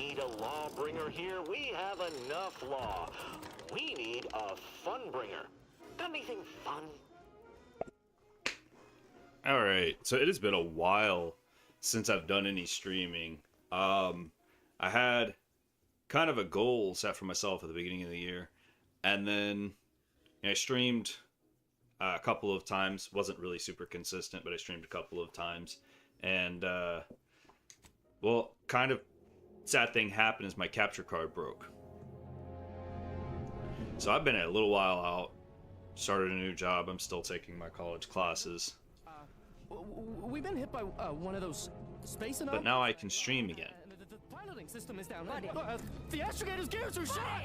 need a lawbringer here. We have enough law. We need a fun bringer. Got anything fun? Alright, so it has been a while since I've done any streaming. I had kind of a goal set for myself at the beginning of the year, and then I streamed a couple of times. Wasn't really super consistent, but I streamed a couple of times, and well, kind of sad thing happened is my capture card broke. So I've been a little while out, started a new job. I'm still taking my college classes, We've been hit by one of those space but now I can stream again. The piloting system is down. The astrogator's gears are shot.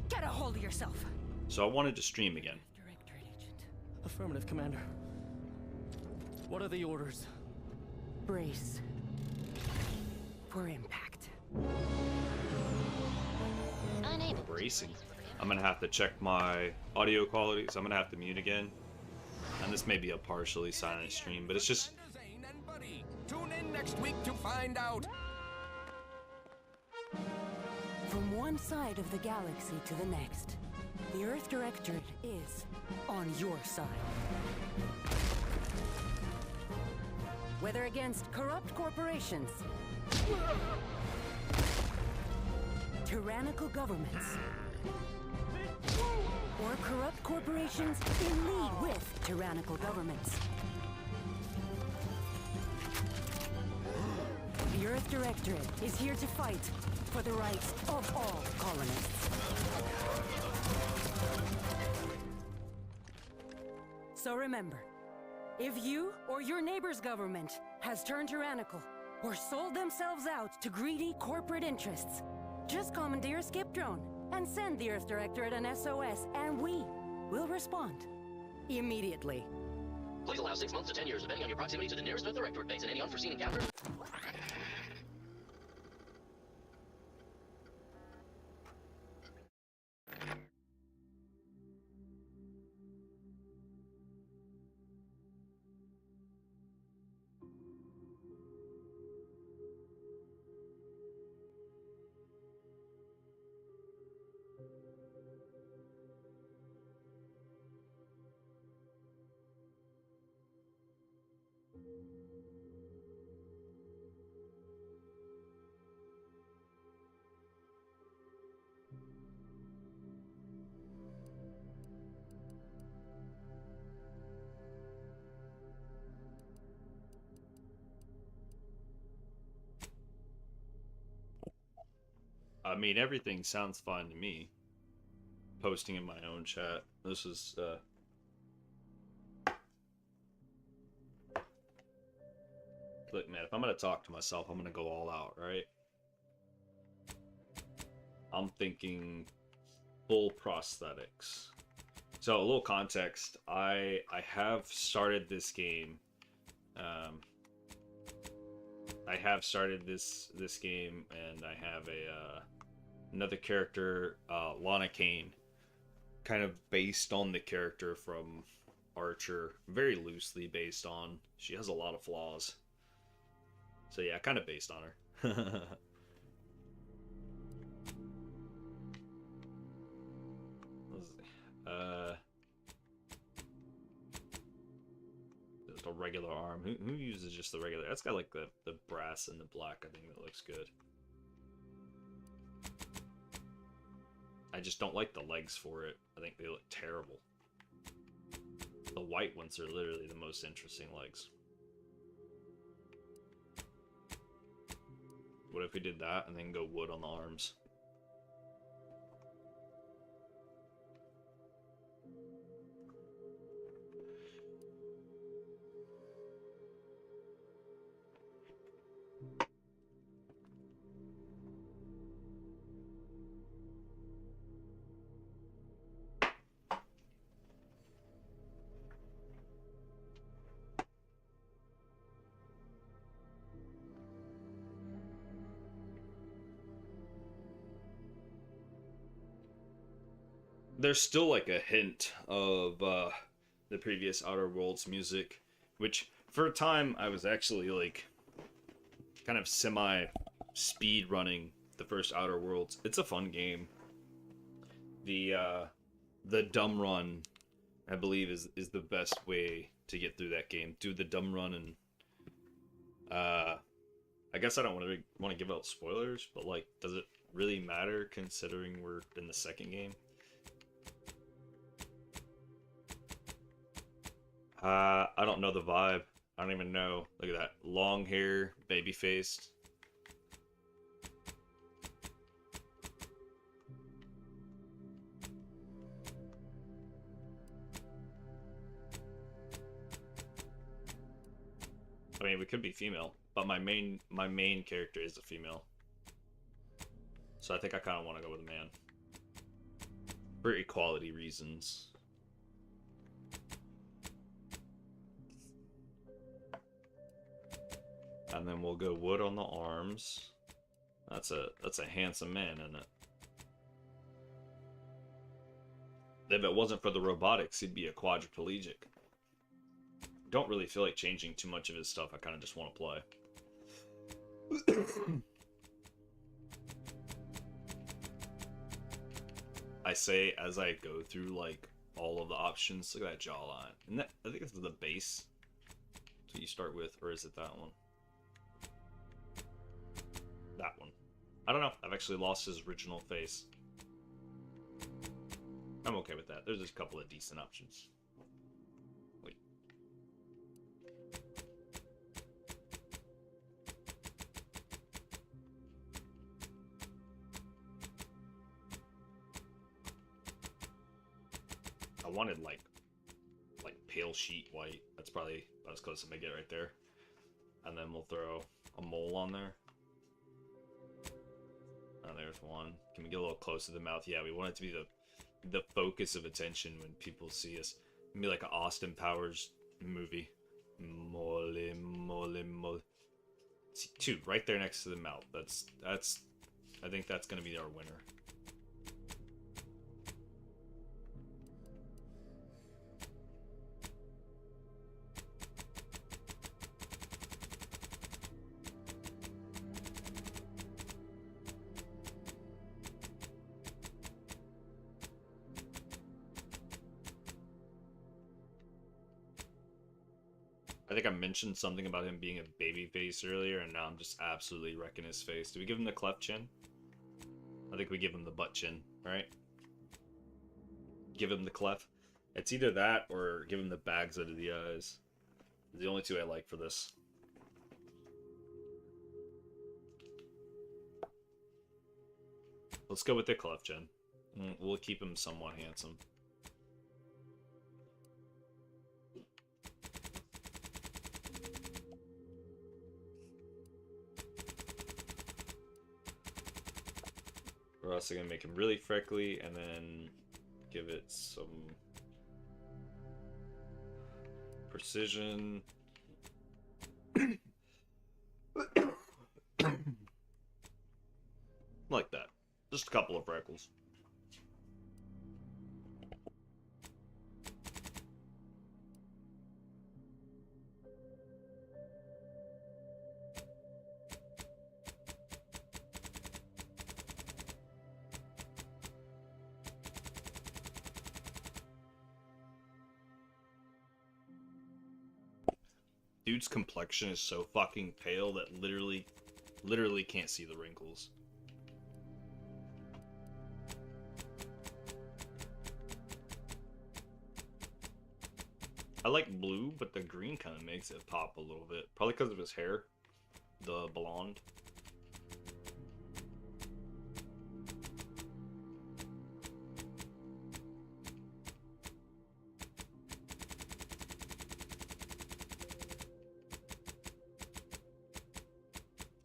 Get a hold of yourself. So I wanted to stream again. Directorate agent. Affirmative, Commander. What are the orders? Brace for impact. Unable. Bracing. I'm gonna have to check my audio quality, so I'm gonna have to mute again. And this may be a partially silent stream, but it's just... Tune in next week to find out. From one side of the galaxy to the next, the Earth Directorate is on your side. Whether against corrupt corporations, tyrannical governments, or corrupt corporations in league with tyrannical governments. The Earth Directorate is here to fight for the rights of all colonists. So remember, if you or your neighbor's government has turned tyrannical or sold themselves out to greedy corporate interests, just commandeer a skip drone and send the Earth Directorate an SOS, and we will respond immediately. Please allow 6 months to 10 years, depending on your proximity to the nearest Earth Directorate base and any unforeseen encounter. I mean, everything sounds fine to me. Posting in my own chat. This is, Look, man, if I'm gonna talk to myself, I'm gonna go all out, right? I'm thinking full prosthetics. So, a little context. I have started this game. I have started this game, and I have a another character, Lana Kane, kind of based on the character from Archer, very loosely based on. She has a lot of flaws, so yeah, kind of based on her. Just a regular arm. Who uses just the regular? That's got like the brass and the black. I think that looks good. I just don't like the legs for it. I think they look terrible. The white ones are literally the most interesting legs. What if we did that and then go wood on the arms? There's still like a hint of the previous Outer Worlds music, which for a time I was actually like kind of speed running the first Outer Worlds. It's a fun game. The dumb run, I believe, is the best way to get through that game. Do the dumb run, and I guess I don't want to give out spoilers, but like, does it really matter considering we're in the second game? I don't know the vibe. I don't even know. Look at that. Long hair, baby faced. I mean, we could be female, but my main character is a female. So I think I kind of want to go with a man. For equality reasons. And then we'll go wood on the arms. That's a handsome man, isn't it? If it wasn't for the robotics, he'd be a quadriplegic. Don't really feel like changing too much of his stuff. I kind of just want to play. I say as I go through like all of the options. Look at that jawline. And that, I think it's the base. That's what you start with, or is it that one? That one. I don't know. I've actually lost his original face. I'm okay with that. There's just a couple of decent options. Wait. I wanted like pale sheet white. That's probably about as close as I'm gonna get right there. And then we'll throw a mole on there. Oh, there's one. Can we get a little close to the mouth? Yeah, we want it to be the focus of attention when people see us. It'd be like an Austin Powers movie. Mole, mole, mole. See, two right there next to the mouth. That's. I think that's gonna be our winner. I think I mentioned something about him being a baby face earlier, and now I'm just absolutely wrecking his face. Do we give him the cleft chin? I think we give him the butt chin, right? Give him the cleft. It's either that or give him the bags under the eyes. The only two I like for this. Let's go with the cleft chin. We'll keep him somewhat handsome. We're also going to make him really freckly and then give it some precision. Like that. Just a couple of freckles. Dude's complexion is so fucking pale that literally can't see the wrinkles. I like blue, but the green kind of makes it pop a little bit. Probably because of his hair. The blonde.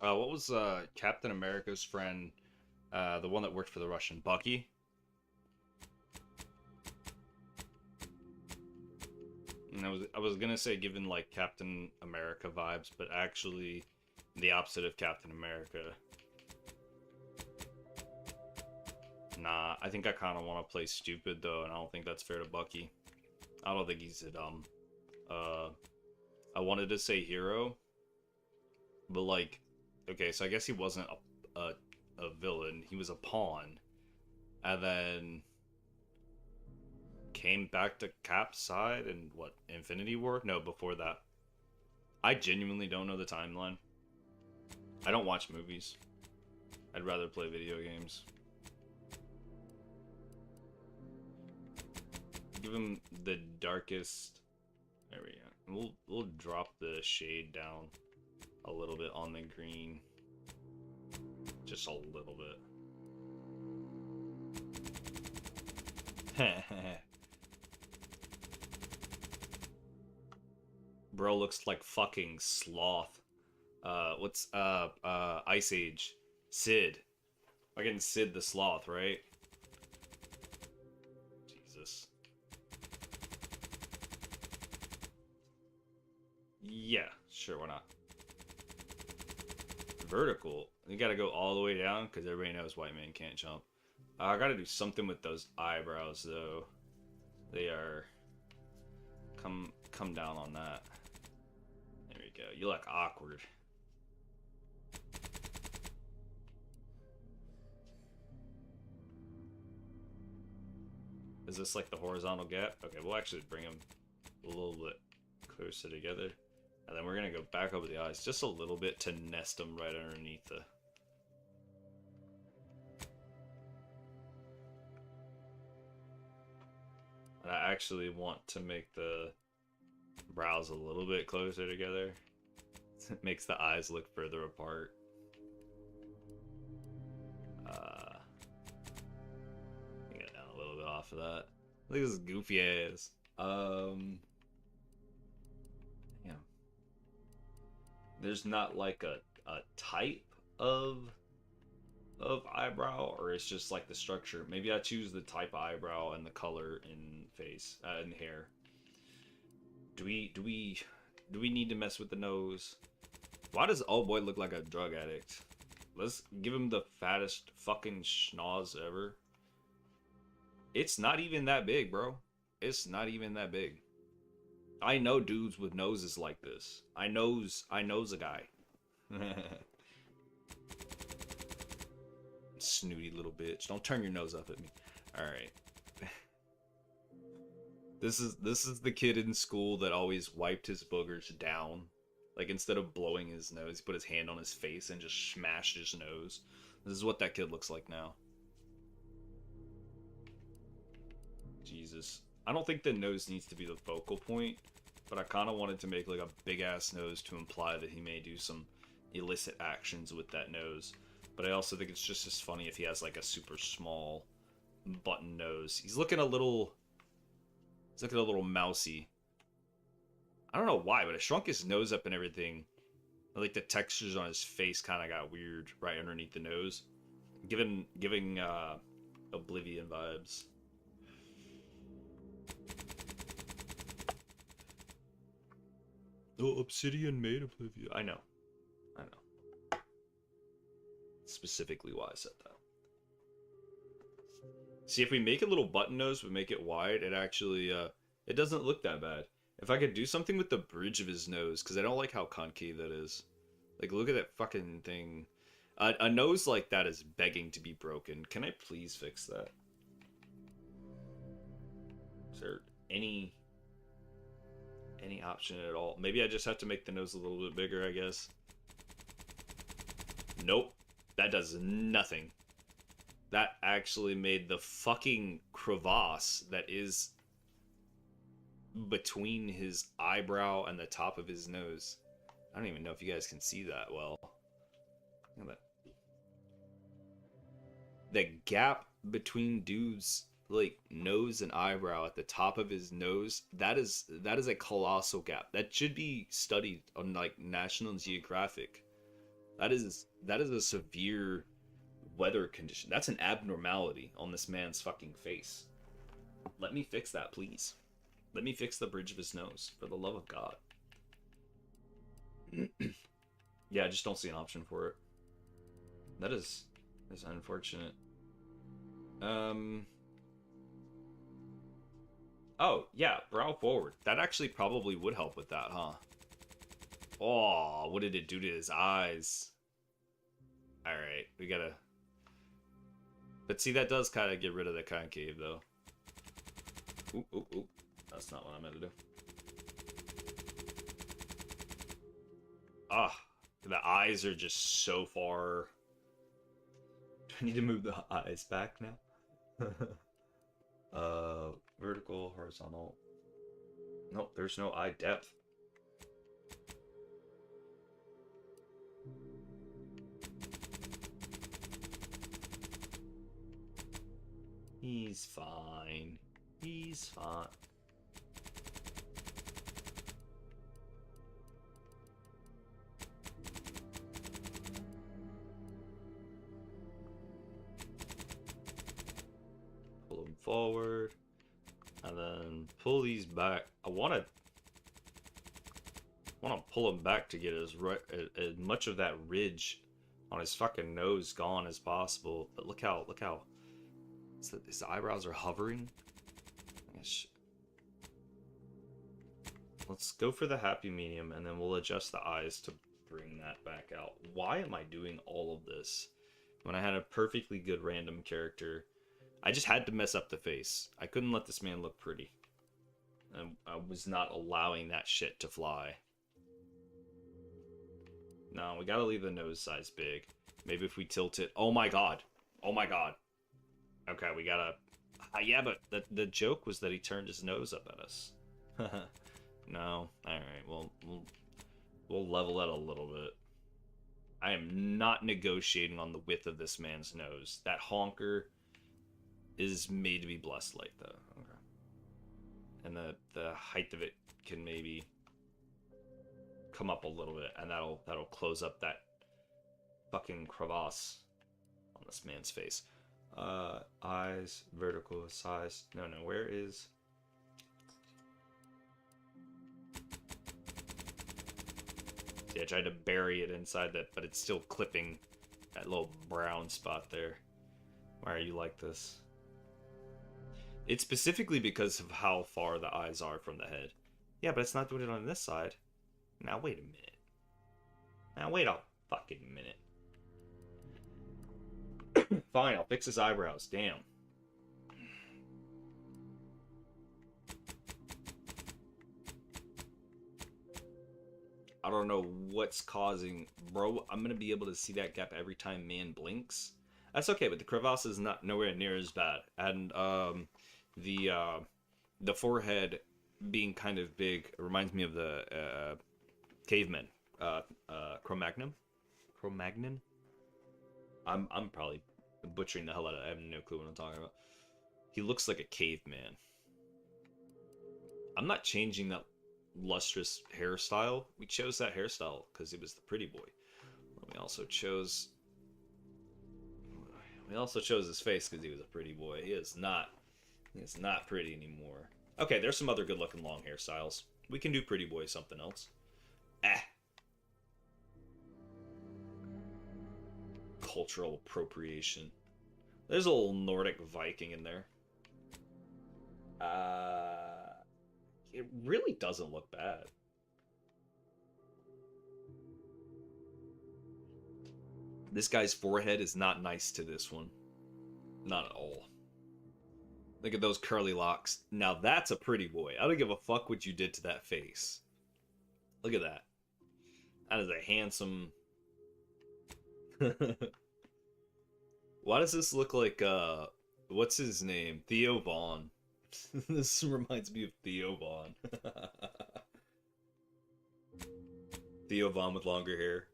What was Captain America's friend, the one that worked for the Russian, Bucky? And I was gonna say given like Captain America vibes, but actually the opposite of Captain America. Nah, I think I kind of want to play stupid though, and I don't think that's fair to Bucky. I don't think he's a dumb. I wanted to say hero, but like okay, so I guess he wasn't a villain. He was a pawn. And then came back to Cap's side in what, Infinity War? No, before that. I genuinely don't know the timeline. I don't watch movies. I'd rather play video games. Give him the darkest. There we go. We'll drop the shade down a little bit on the green. Just a little bit. Bro looks like fucking Sloth. What's Ice Age? Sid. Fucking Sid the Sloth, right? Jesus. Yeah, sure, why not? Vertical. You gotta go all the way down because everybody knows white man can't jump. I gotta do something with those eyebrows though. They are come down on that. There we go. You look awkward. Is this like the horizontal gap? Okay, we'll actually bring them a little bit closer together. And then we're gonna go back over the eyes just a little bit to nest them right underneath the... And I actually want to make the brows a little bit closer together. It makes the eyes look further apart. Get down a little bit off of that. Look at this goofy ass. Yeah. There's not like a type of eyebrow, or it's just like the structure. Maybe I choose the type of eyebrow and the color in face and hair. Do we need to mess with the nose? Why does old boy look like a drug addict? Let's give him the fattest fucking schnoz ever. It's not even that big, bro. It's not even that big. I know dudes with noses like this. I knows a guy. Snooty little bitch. Don't turn your nose up at me. Alright. This is the kid in school that always wiped his boogers down. Like, instead of blowing his nose, he put his hand on his face and just smashed his nose. This is what that kid looks like now. Jesus. I don't think the nose needs to be the focal point, but I kind of wanted to make like a big ass nose to imply that he may do some illicit actions with that nose. But I also think it's just as funny if he has like a super small button nose. He's looking a little mousy. I don't know why, but I shrunk his nose up and everything. Like the textures on his face kind of got weird right underneath the nose, giving Oblivion vibes. Oh, Obsidian made Oblivion. I know. Specifically why I said that. See, if we make a little button nose, we make it wide, it actually, it doesn't look that bad. If I could do something with the bridge of his nose, because I don't like how concave that is. Like, look at that fucking thing. A nose like that is begging to be broken. Can I please fix that? Is there any option at all? Maybe I just have to make the nose a little bit bigger, I guess. Nope. That does nothing. That actually made the fucking crevasse that is between his eyebrow and the top of his nose. I don't even know if you guys can see that well. Look at that. The gap between dude's like nose and eyebrow at the top of his nose, that is a colossal gap. That should be studied on like National Geographic. That is a severe weather condition. That's an abnormality on this man's fucking face. Let me fix that, please. Let me fix the bridge of his nose, for the love of God. Yeah, I just don't see an option for it. That's unfortunate. Oh, yeah, brow forward. That actually probably would help with that, huh? Oh, what did it do to his eyes? Alright, we gotta... But see, that does kind of get rid of the concave, though. Oop, oop, oop. That's not what I meant to do. Ah, the eyes are just so far... Do I need to move the eyes back now? Vertical, horizontal. Nope, there's no eye depth. He's fine. He's fine. Pull them forward. And then pull these back. I want to pull him back to get as much of that ridge on his fucking nose gone as possible. But look how his eyebrows are hovering. Let's go for the happy medium, and then we'll adjust the eyes to bring that back out. Why am I doing all of this when I had a perfectly good random character? I just had to mess up the face. I couldn't let this man look pretty. I was not allowing that shit to fly. No, we gotta leave the nose size big. Maybe if we tilt it... Oh my god. Oh my god. Okay, we gotta... yeah, but the joke was that he turned his nose up at us. No. Alright, well, we'll level that a little bit. I am not negotiating on the width of this man's nose. That honker is made to be blessed light, though. Okay. And the height of it can maybe come up a little bit, and that'll close up that fucking crevasse on this man's face. Eyes, vertical, size. No, where is... Yeah, I tried to bury it inside that, but it's still clipping that little brown spot there. Why are you like this? It's specifically because of how far the eyes are from the head. Yeah, but it's not doing it on this side. Now, wait a minute. Now, wait a fucking minute. Fine, I'll fix his eyebrows. Damn. I don't know what's causing... Bro, I'm going to be able to see that gap every time man blinks. That's okay, but the crevasse is not nowhere near as bad. And, the forehead being kind of big reminds me of the cavemen. Cro-Magnon? Cro-Magnon? I'm probably butchering the hell out of it. I have no clue what I'm talking about. He looks like a caveman. I'm not changing that lustrous hairstyle. We chose that hairstyle because it was the pretty boy. We also chose his face because he was a pretty boy. He is not pretty anymore. Okay, there's some other good-looking long hairstyles. We can do pretty boy something else. Cultural appropriation. There's a little Nordic Viking in there. It really doesn't look bad. This guy's forehead is not nice to this one. Not at all. Look at those curly locks. Now that's a pretty boy. I don't give a fuck what you did to that face. Look at that. That is a handsome... Why does this look like, what's his name? Theo Vaughn. This reminds me of Theo Vaughn. Theo Vaughn with longer hair.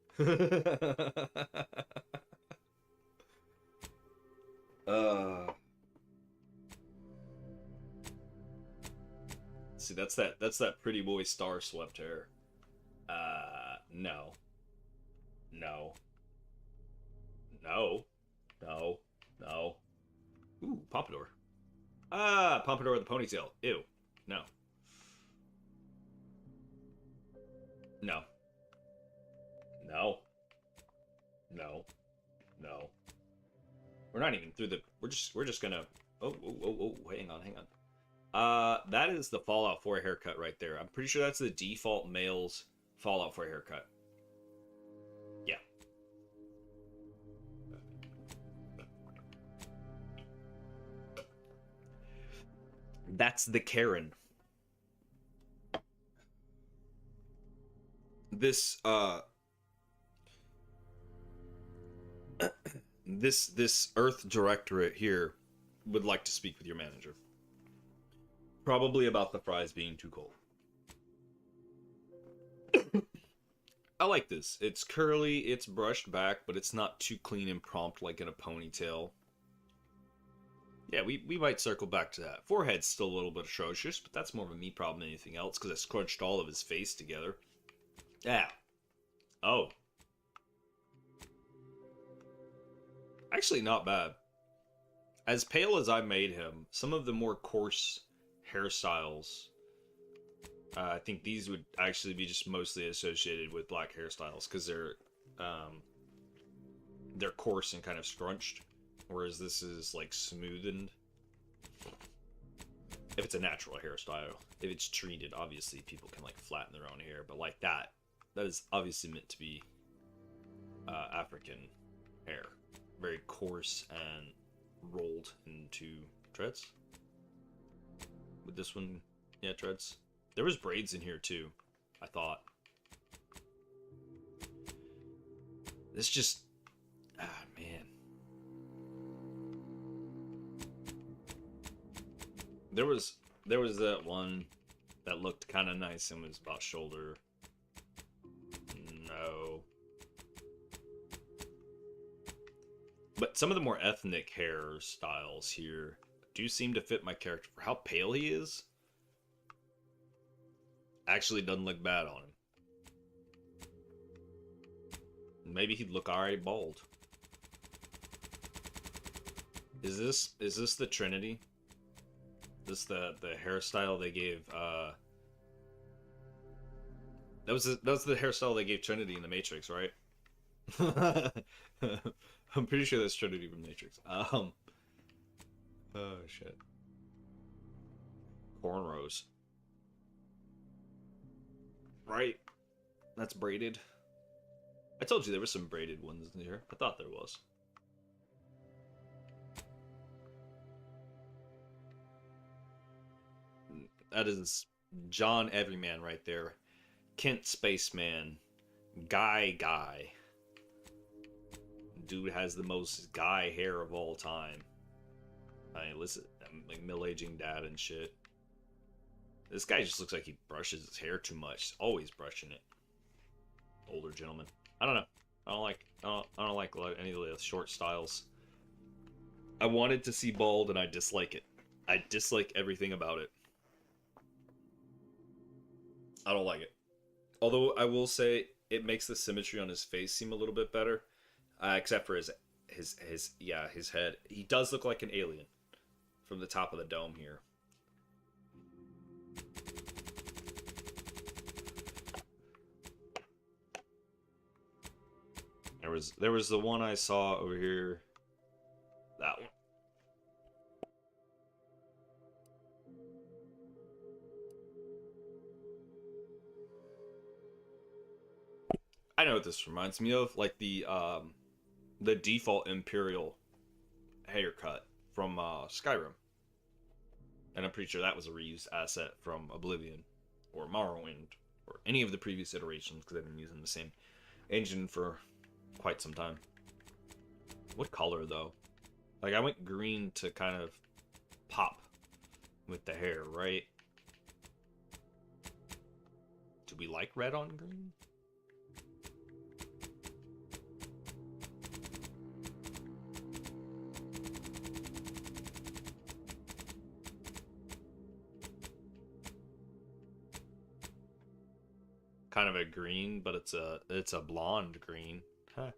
See, that's that pretty boy star swept hair. No. Ooh, pompadour. Pompadour with a ponytail. Ew. No. We're not even through the... We're just gonna... Oh, hang on. That is the Fallout 4 haircut right there. I'm pretty sure that's the default male's Fallout 4 haircut. Yeah. That's the Karen. This this Earth Directorate here would like to speak with your manager. Probably about the fries being too cold. I like this. It's curly, it's brushed back, but it's not too clean and prompt like in a ponytail. Yeah, we might circle back to that. Forehead's still a little bit atrocious, but that's more of a me problem than anything else, because I scrunched all of his face together. Yeah. Oh. Actually, not bad. As pale as I made him, some of the more coarse hairstyles, I think these would actually be just mostly associated with black hairstyles, because they're coarse and kind of scrunched, whereas this is like smoothened. If it's a natural hairstyle, if it's treated, obviously people can like flatten their own hair, but like that is obviously meant to be African hair, very coarse and rolled into treads. With this one, yeah, treads. There was braids in here too, I thought. This just, man. There was that one that looked kind of nice and was about shoulder. No. But some of the more ethnic hairstyles here do seem to fit my character. For how pale he is, actually doesn't look bad on him. Maybe he'd look alright bald. Is this the Trinity? This the hairstyle they gave that was the hairstyle they gave Trinity in the Matrix, right? I'm pretty sure that's Trinity from Matrix. Oh shit. Cornrows. Right. That's braided. I told you there were some braided ones in here. I thought there was. That is John Everyman right there. Kent Spaceman. Guy. Dude has the most guy hair of all time. I mean, listen, I'm like middle-aging dad and shit. This guy just looks like he brushes his hair too much. Always brushing it. Older gentleman. I don't know. I don't like any of the short styles. I wanted to see bald and I dislike it. I dislike everything about it. I don't like it. Although I will say it makes the symmetry on his face seem a little bit better, except for his head. He does look like an alien from the top of the dome here. There was the one I saw over here. That one. I know what this reminds me of, like the default Imperial haircut from Skyrim. And I'm pretty sure that was a reused asset from Oblivion or Morrowind or any of the previous iterations, because they've been using the same engine for quite some time. What color though? Like I went green to kind of pop with the hair, right? Do we like red on green? Kind of a green, but it's a blonde green. Huh.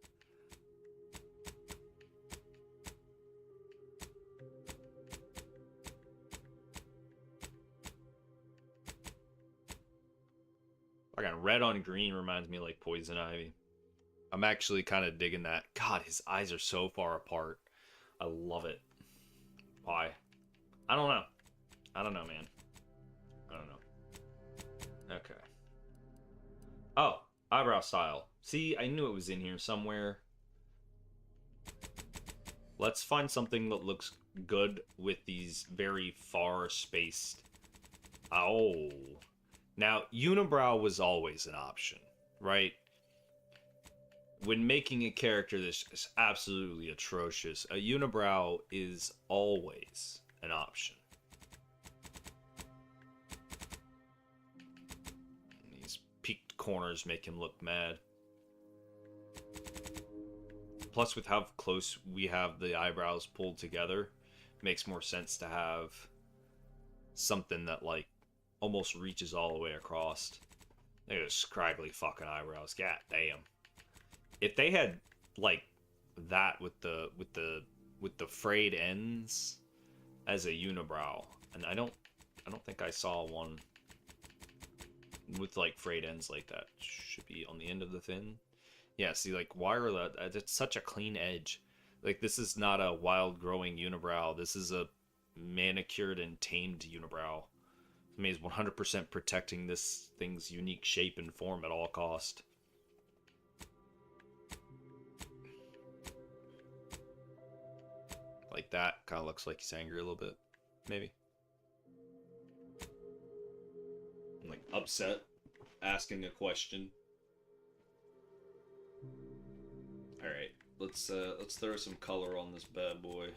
Again, red on green reminds me of like Poison Ivy. I'm actually kind of digging that. God, his eyes are so far apart. I love it. Why? I don't know. I don't know, man. I don't know. Okay. Oh, eyebrow style. See, I knew it was in here somewhere. Let's find something that looks good with these very far spaced. Oh. Now, unibrow was always an option, right? When making a character this is absolutely atrocious, a unibrow is always an option. These peaked corners make him look mad. Plus, with how close we have the eyebrows pulled together, makes more sense to have something that, like, almost reaches all the way across. Look at those scraggly fucking eyebrows. God damn. If they had, like, that with the frayed ends as a unibrow, and I don't think I saw one with, like, frayed ends like that. Should be on the end of the fin. Yeah, see, like, why are that? It's such a clean edge. Like, this is not a wild growing unibrow. This is a manicured and tamed unibrow. I mean, it's 100% protecting this thing's unique shape and form at all cost. Like that. Kind of looks like he's angry a little bit. Maybe. Like, upset. Asking a question. Alright, let's throw some color on this bad boy.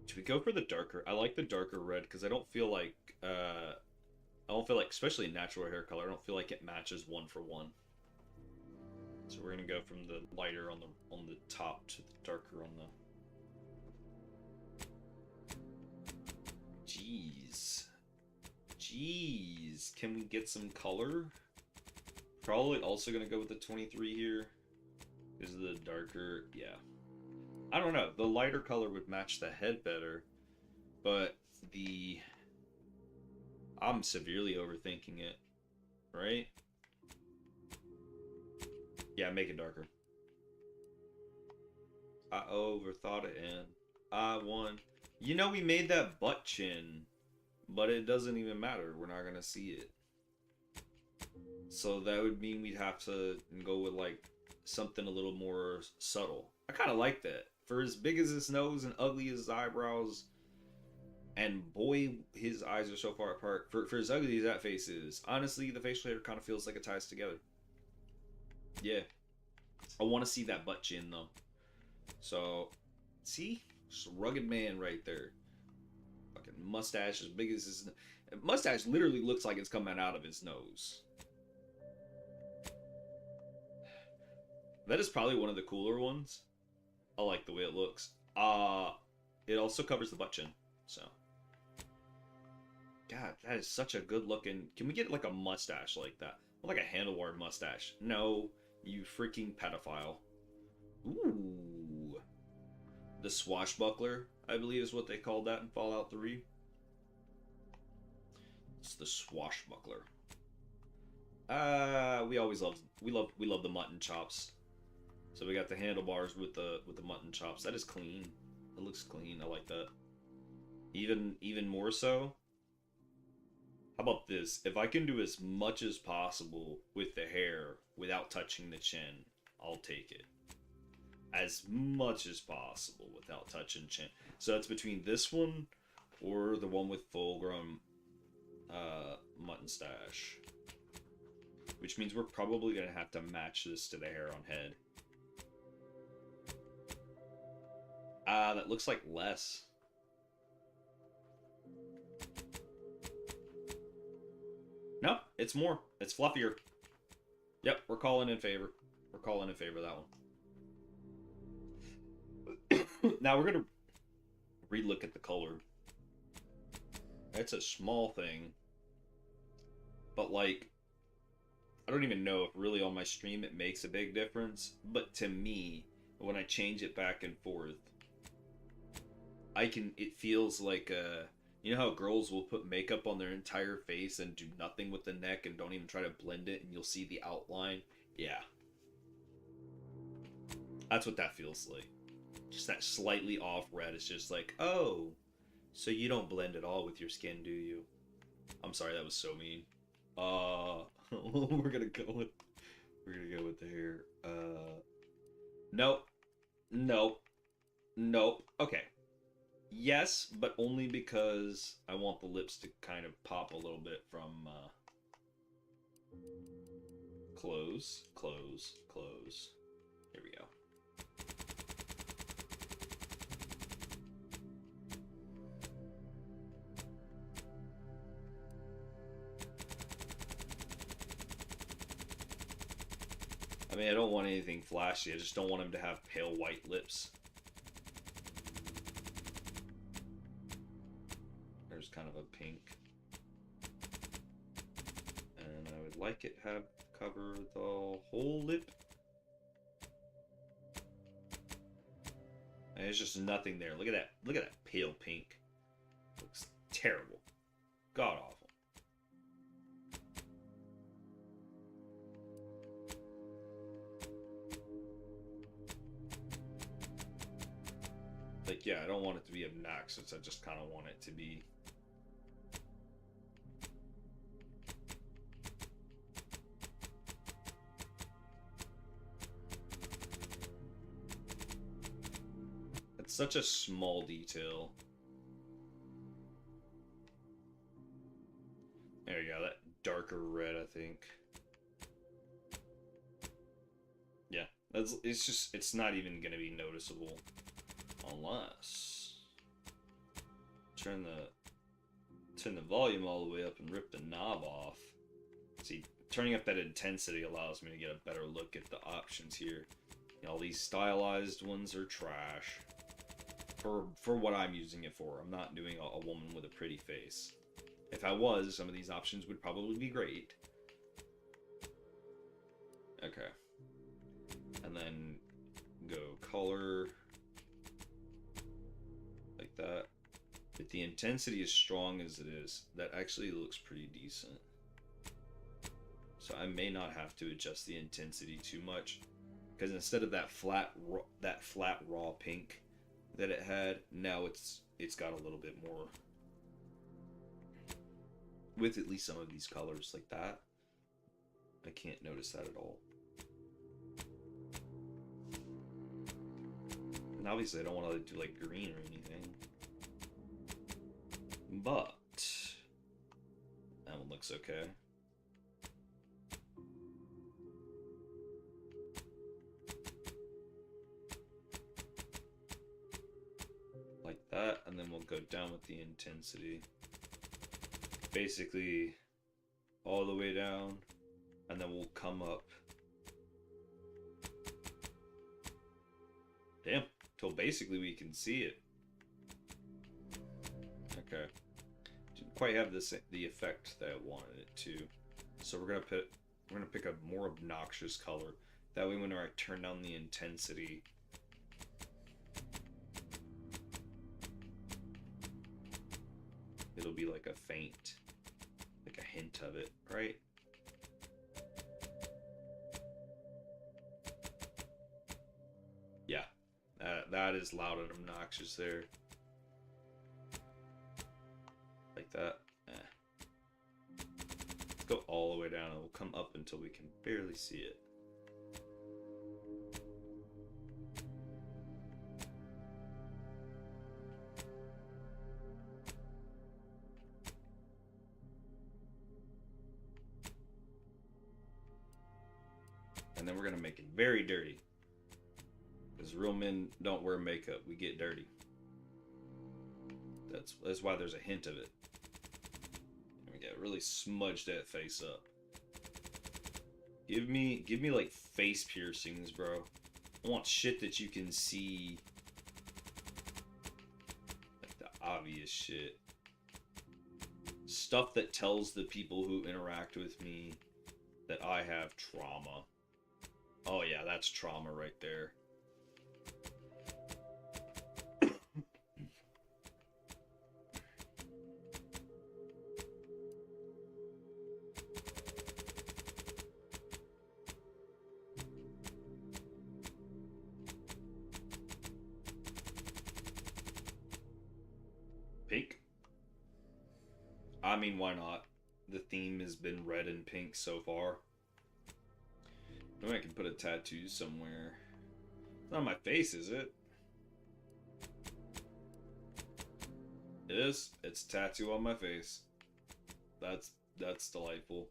Should we go for the darker? I like the darker red because I don't feel like, especially natural hair color, I don't feel like it matches one for one. So we're gonna go from the lighter on the top to the darker on the. Jeez, can we get some color? Probably also gonna go with the 23 here. Is the darker, yeah. I don't know. The lighter color would match the head better, but I'm severely overthinking it, right? Yeah, make it darker. I overthought it and I won. You know, we made that butt chin, but it doesn't even matter. We're not gonna see it. So that would mean we'd have to go with, like, something a little more subtle. I kind of like that. For as big as his nose and ugly as his eyebrows, and boy, his eyes are so far apart. For as ugly as that face is, honestly, the facial hair kind of feels like it ties together. Yeah. I want to see that butt chin, though. So, see? Just a rugged man right there. Fucking mustache as big as his... Mustache literally looks like it's coming out of his nose. That is probably one of the cooler ones. I like the way it looks. It also covers the butt chin, so. God, that is such a good looking... Can we get, like, a mustache like that? Like a handlebar mustache. No, you freaking pedophile. Ooh. The swashbuckler, I believe is what they called that in Fallout 3. It's the swashbuckler. We always love... We love the mutton chops. So we got the handlebars with the mutton chops. That is clean. It looks clean. I like that. Even more so. How about this? If I can do as much as possible with the hair without touching the chin, I'll take it. As much as possible without touching chin. So that's between this one or the one with full-grown mutton stash. Which means we're probably going to have to match this to the hair on head. That looks like less. No, it's more. It's fluffier. Yep, we're calling in favor. We're calling in favor of that one. Now we're going to re-look at the color. It's a small thing. But, like, I don't even know if really on my stream it makes a big difference. But to me, when I change it back and forth, it feels like, you know how girls will put makeup on their entire face and do nothing with the neck and don't even try to blend it and you'll see the outline? Yeah. That's what that feels like. Just that slightly off red. It's just like, oh, so you don't blend at all with your skin, do you? I'm sorry, that was so mean. We're gonna go with the hair. Nope. Nope. Nope. Okay. Yes, but only because I want the lips to kind of pop a little bit from close, close, close. Here we go. I mean, I don't want anything flashy. I just don't want him to have pale white lips. There's kind of a pink. And I would like it have cover the whole lip. And there's just nothing there. Look at that. Look at that pale pink. Looks terrible. God awful. Like, yeah, I don't want it to be obnoxious. I just kind of want it to be... It's such a small detail. There you go, that darker red, I think. Yeah, it's not even going to be noticeable. Unless turn the volume all the way up and rip the knob off. See, turning up that intensity allows me to get a better look at the options here. You know, all these stylized ones are trash for what I'm using it for. I'm not doing a woman with a pretty face. If I was, some of these options would probably be great. Okay. And then go color. Like that. If the intensity is strong as it is, that actually looks pretty decent. So I may not have to adjust the intensity too much, because instead of that flat raw pink that it had, now it's got a little bit more with at least some of these colors like that. I can't notice that at all. And obviously I don't want to do like green or anything. But that one looks okay. Like that, and then we'll go down with the intensity. Basically all the way down, and then we'll come up. Damn, till basically we can see it. Okay. Didn't quite have the effect that I wanted it to. So we're gonna pick a more obnoxious color. That way when I turn down the intensity, it'll be like a faint, like a hint of it, right? Yeah, that is loud and obnoxious there. Like that. Let's go all the way down and we'll come up until we can barely see it. And then we're going to make it very dirty. Because real men don't wear makeup. We get dirty. That's why there's a hint of it. And we get really smudge that face up. Give me like face piercings, bro. I want shit that you can see. Like the obvious shit. Stuff that tells the people who interact with me that I have trauma. Oh yeah, that's trauma right there. Pink? I mean, why not? The theme has been red and pink so far. Maybe I can put a tattoo somewhere. It's not on my face, is it? It is. It's a tattoo on my face. That's delightful.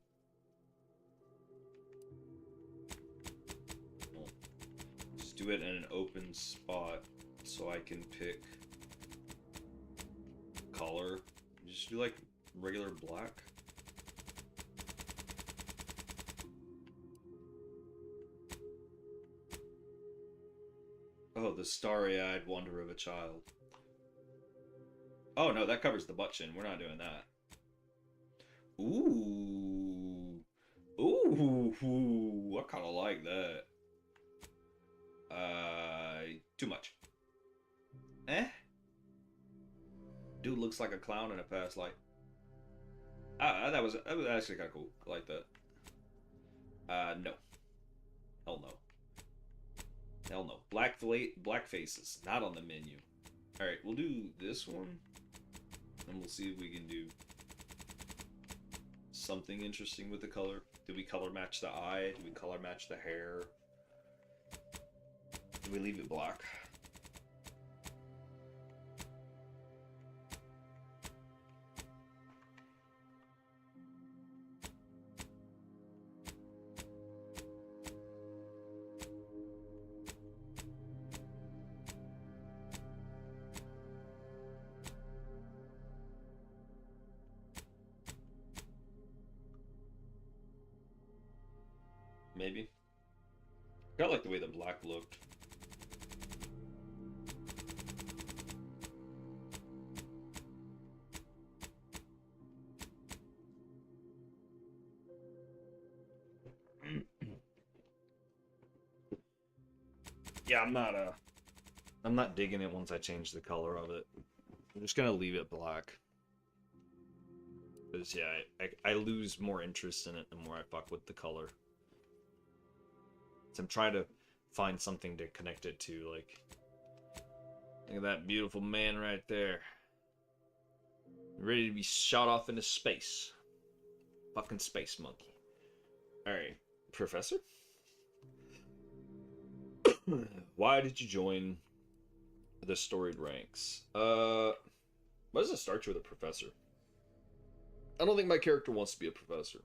Well, just do it in an open spot so I can pick color. Just do like regular black. Oh, the starry-eyed wonder of a child. Oh no, that covers the butt chin. We're not doing that. Ooh. Ooh. I kind of like that. Too much. Eh? Dude looks like a clown in a past life. That was actually kind of cool. I like that. No. Hell no. Hell no. Black faces, not on the menu. Alright, we'll do this one. And we'll see if we can do something interesting with the color. Do we color match the eye? Do we color match the hair? Do we leave it black? Maybe. I like the way the black looked. Yeah, I'm not digging it once I change the color of it. I'm just gonna leave it black. Because yeah, I lose more interest in it the more I fuck with the color. So I'm trying to find something to connect it to, like, look at that beautiful man right there. Ready to be shot off into space. Fucking space monkey. Alright, Professor? Why did you join the storied ranks? Why does it start you with a professor? I don't think my character wants to be a professor.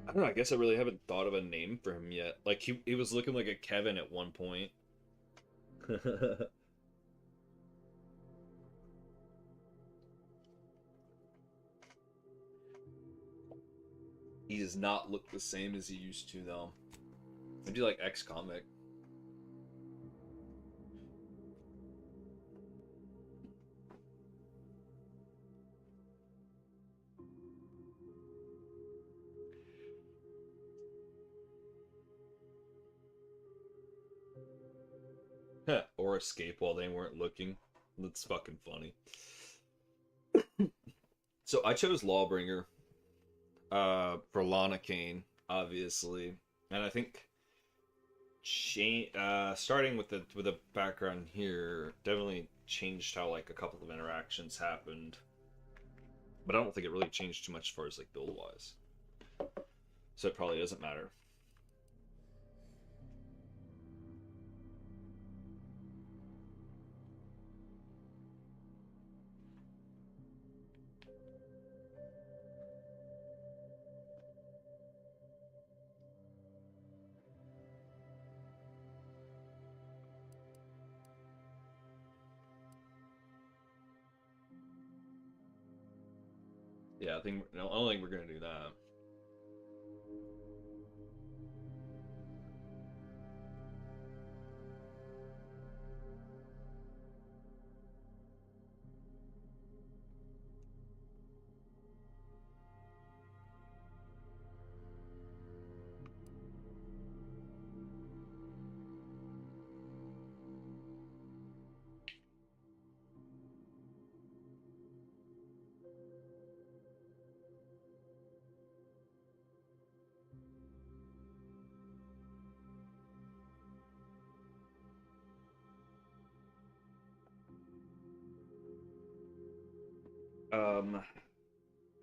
I don't know, I guess I really haven't thought of a name for him yet. Like, he was looking like a Kevin at one point. He does not look the same as he used to, though. Maybe like X-Comic. Or escape while they weren't looking. That's fucking funny. So I chose Lawbringer for Lana Kane, obviously. And I think starting with the background here definitely changed how like a couple of interactions happened. But I don't think it really changed too much as far as like build wise. So it probably doesn't matter. Yeah, I don't think we're gonna do that.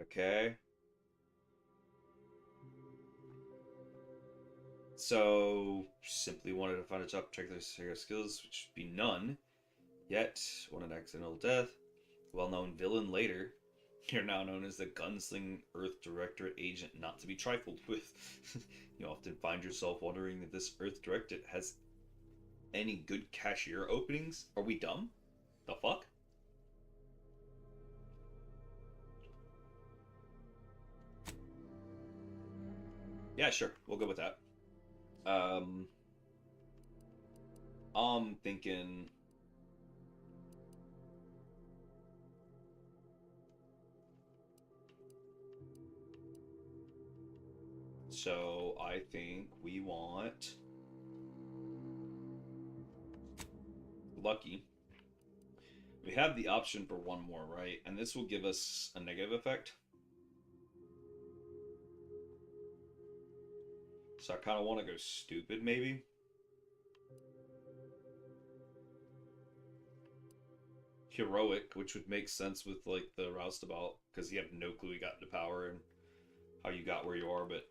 Okay. So, simply wanted to find a job particularly skills, which would be none. Yet, what an accidental death. Well-known villain later. You're now known as the Gunsling Earth Directorate agent not to be trifled with. You often find yourself wondering if this Earth Directorate has any good cashier openings. Are we dumb? The fuck? Yeah, sure. We'll go with that. I'm thinking... So, I think we want... Lucky. We have the option for one more, right? And this will give us a negative effect. So I kind of want to go stupid, maybe. Heroic, which would make sense with, like, the roustabout, because you have no clue you got into power and how you got where you are, but...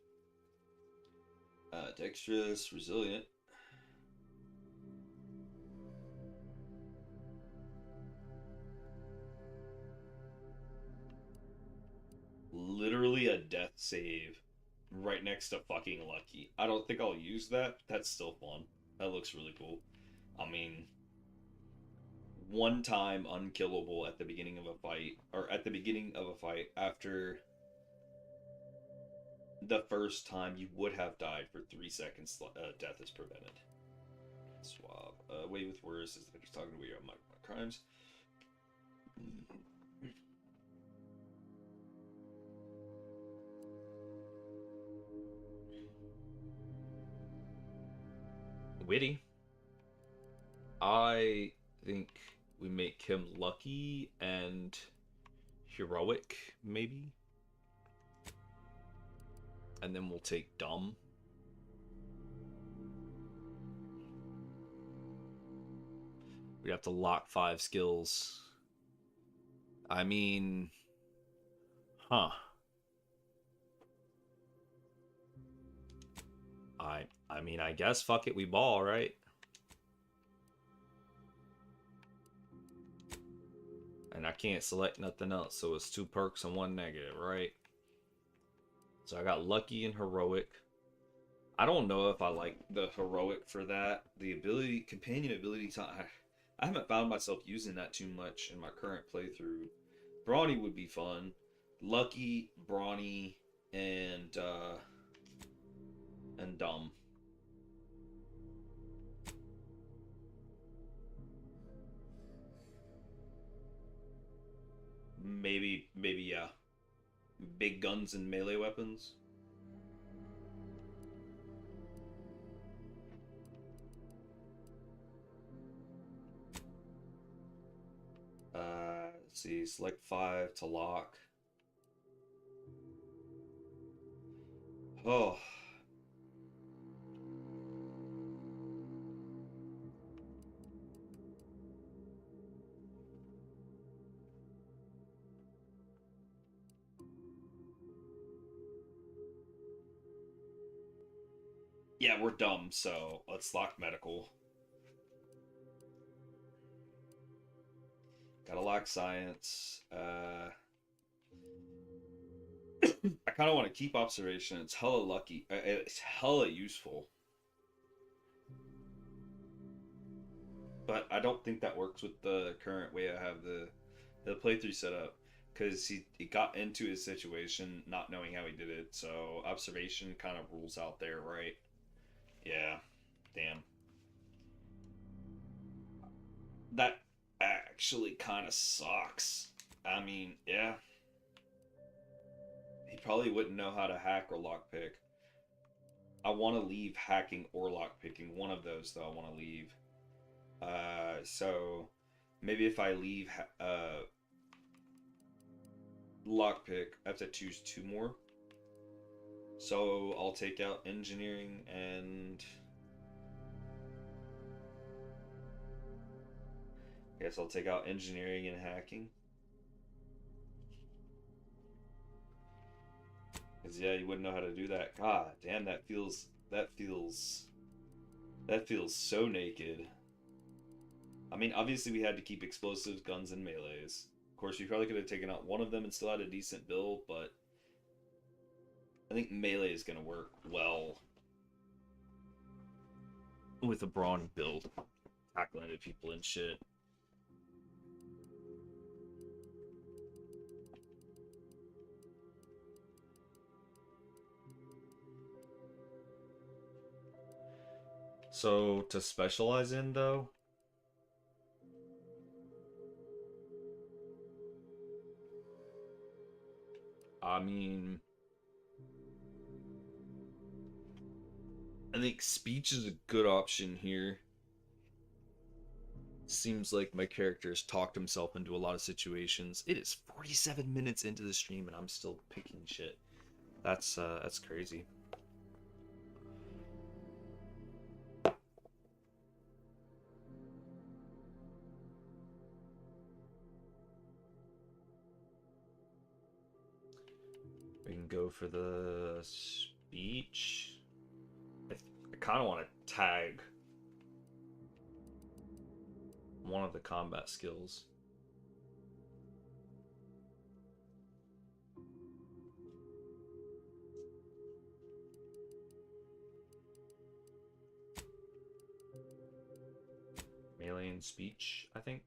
dexterous, resilient. Literally a death save right next to fucking lucky. I don't think I'll use that. That's still fun. That looks really cool. I mean, one time unkillable at the beginning of a fight, or at the beginning of a fight after the first time you would have died for 3 seconds, death is prevented. Swab. Way with worse is that he's talking to you on my crimes. Witty. I think we make him lucky and heroic, maybe. And then we'll take dumb. We have to lock 5 skills. I mean... Huh. I mean, I guess fuck it, we ball, right? And I can't select nothing else, so it's 2 perks and 1 negative, right? So I got lucky and heroic. I don't know if I like the heroic for that. The ability, companion ability time. I haven't found myself using that too much in my current playthrough. Brawny would be fun. Lucky, brawny, and dumb. Maybe, yeah. Big guns and melee weapons. Let's see, select 5 to lock. Oh. Yeah, we're dumb, so let's lock medical. Gotta lock science. I kind of want to keep observation. It's hella lucky. It's hella useful. But I don't think that works with the current way I have the playthrough set up. Because he got into his situation not knowing how he did it. So observation kind of rules out there, right? Yeah. Damn. That actually kind of sucks. I mean, yeah. He probably wouldn't know how to hack or lockpick. I want to leave hacking or lockpicking. One of those, though, I want to leave. So maybe if I leave lockpick, I have to choose 2 more. So I'll take out engineering and... Guess I'll take out engineering and hacking. Because yeah, you wouldn't know how to do that. God damn, that feels so naked. I mean, obviously we had to keep explosives, guns, and melees. Of course, we probably could have taken out one of them and still had a decent build, but I think melee is going to work well with a brawny build, tackling at people and shit. So, to specialize in, though, I mean, I think speech is a good option here. Seems like my character has talked himself into a lot of situations. It is 47 minutes into the stream and I'm still picking shit. That's crazy. We can go for the speech. I kind of want to tag one of the combat skills. Melee and speech, I think.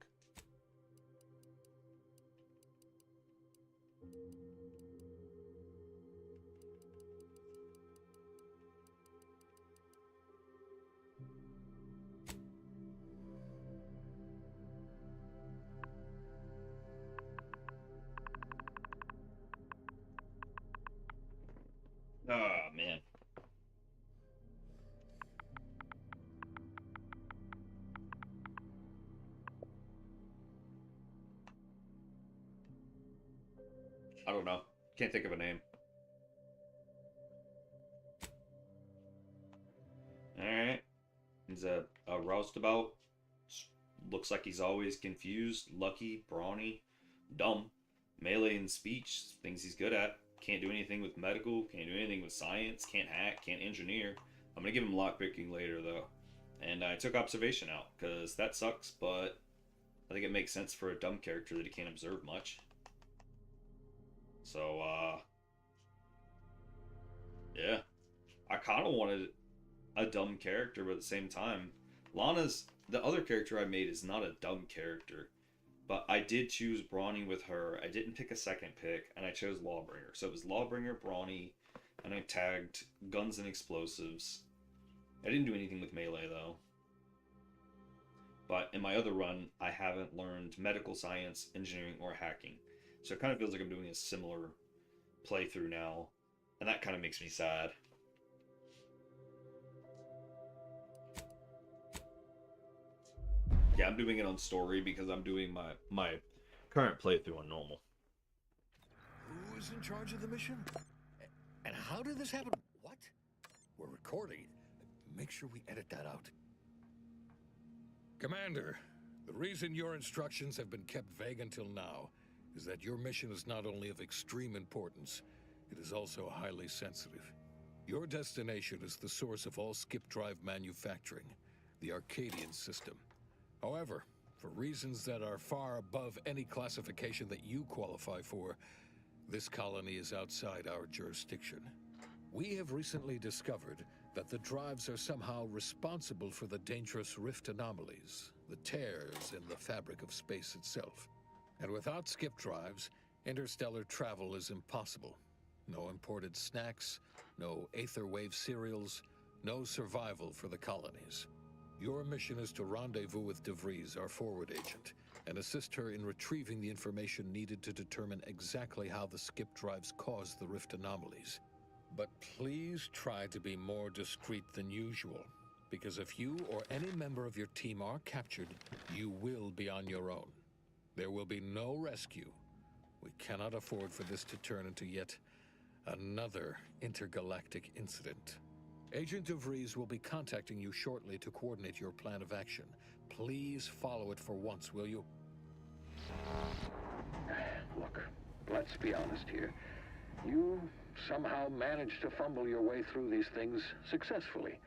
Oh, man. I don't know. Can't think of a name. Alright. He's a roustabout. Looks like he's always confused, lucky, brawny, dumb. Melee and speech, things he's good at. Can't do anything with medical, can't do anything with science, can't hack, can't engineer. I'm gonna give him lockpicking later though. And I took observation out, because that sucks, but I think it makes sense for a dumb character that he can't observe much. So, yeah. I kind of wanted a dumb character, but at the same time, Lana's, the other character I made is not a dumb character. But I did choose Brawny with her. I didn't pick a second pick, and I chose Lawbringer. So it was Lawbringer, Brawny, and I tagged guns and explosives. I didn't do anything with melee, though. But in my other run, I haven't learned medical science, engineering, or hacking. So it kind of feels like I'm doing a similar playthrough now. And that kind of makes me sad. Yeah, I'm doing it on story because I'm doing my current playthrough on normal. Who is in charge of the mission? And how did this happen? What? We're recording. Make sure we edit that out. Commander, the reason your instructions have been kept vague until now is that your mission is not only of extreme importance, it is also highly sensitive. Your destination is the source of all skip drive manufacturing, the Arcadian system. However, for reasons that are far above any classification that you qualify for, this colony is outside our jurisdiction. We have recently discovered that the drives are somehow responsible for the dangerous rift anomalies, the tears in the fabric of space itself. And without skip drives, interstellar travel is impossible. No imported snacks, no aether wave cereals, no survival for the colonies. Your mission is to rendezvous with DeVries, our forward agent, and assist her in retrieving the information needed to determine exactly how the skip drives cause the rift anomalies. But please try to be more discreet than usual, because if you or any member of your team are captured, you will be on your own. There will be no rescue. We cannot afford for this to turn into yet another intergalactic incident. Agent DeVries will be contacting you shortly to coordinate your plan of action. Please follow it for once, will you? Look, let's be honest here. You somehow managed to fumble your way through these things successfully.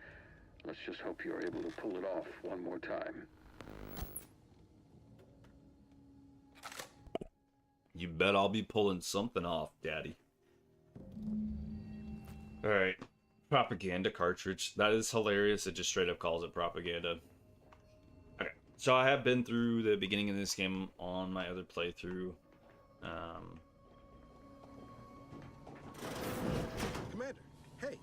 Let's just hope you're able to pull it off one more time. You bet I'll be pulling something off, Daddy. Alright. Propaganda cartridge. That is hilarious. It just straight up calls it propaganda. Okay. So I have been through the beginning of this game on my other playthrough. Commander, hey,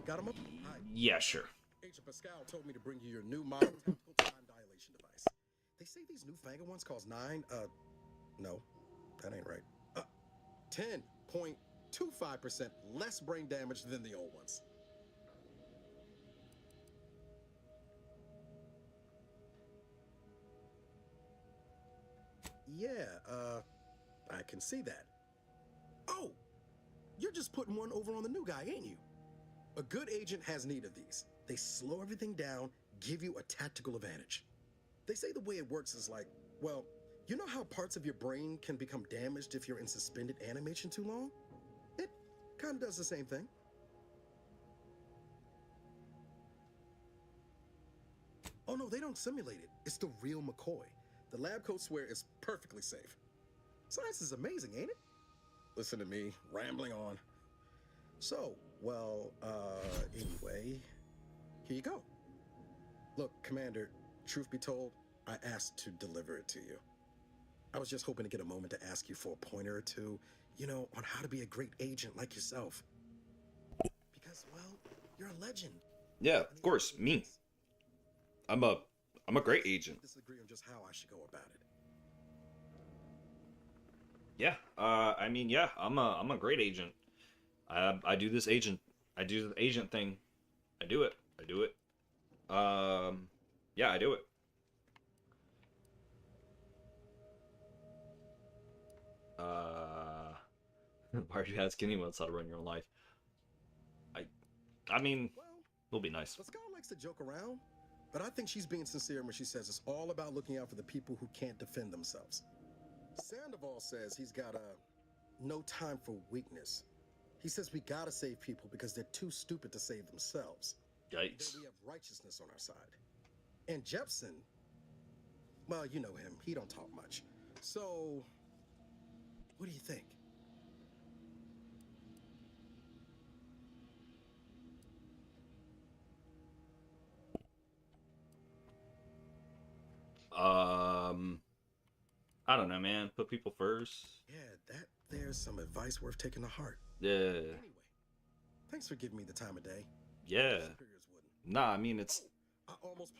got him up? Hi. Yeah, sure. Agent Pascal told me to bring you your new model tactical time dilation device. They say these newfangled ones cause no, that ain't right. 10.25% less brain damage than the old ones. Yeah, I can see that. Oh, you're just putting one over on the new guy, ain't you? A good agent has need of these. They slow everything down, give you a tactical advantage. They say the way it works is like, well, you know how parts of your brain can become damaged if you're in suspended animation too long? It kind of does the same thing. Oh no, they don't simulate it. It's the real McCoy. The lab coats swear it's perfectly safe. Science is amazing, ain't it? Listen to me, rambling on. So, well, anyway, here you go. Look, Commander, truth be told, I asked to deliver it to you. I was just hoping to get a moment to ask you for a pointer or two, you know, on how to be a great agent like yourself. Because, well, you're a legend. Yeah, of course, me. I'm a great agent. Disagree on just how I should go about it. Yeah, I mean, yeah, I'm a great agent. I do this agent. I do the agent thing. I do it. Yeah, I do it. Why do you ask anyone else how to run your own life? I mean, Well, it'll be nice. Pascal likes to joke around, but I think she's being sincere when she says it's all about looking out for the people who can't defend themselves. Sandoval says he's got no time for weakness. He says we gotta save people because they're too stupid to save themselves. Yikes. That we have righteousness on our side. And Jepson, well, you know him. He don't talk much. So, what do you think? I don't know, man. Put people first. Yeah, there's some advice worth taking to heart. Yeah. Anyway, thanks for giving me the time of day. Yeah. Superiors wouldn't. Nah, I mean, it's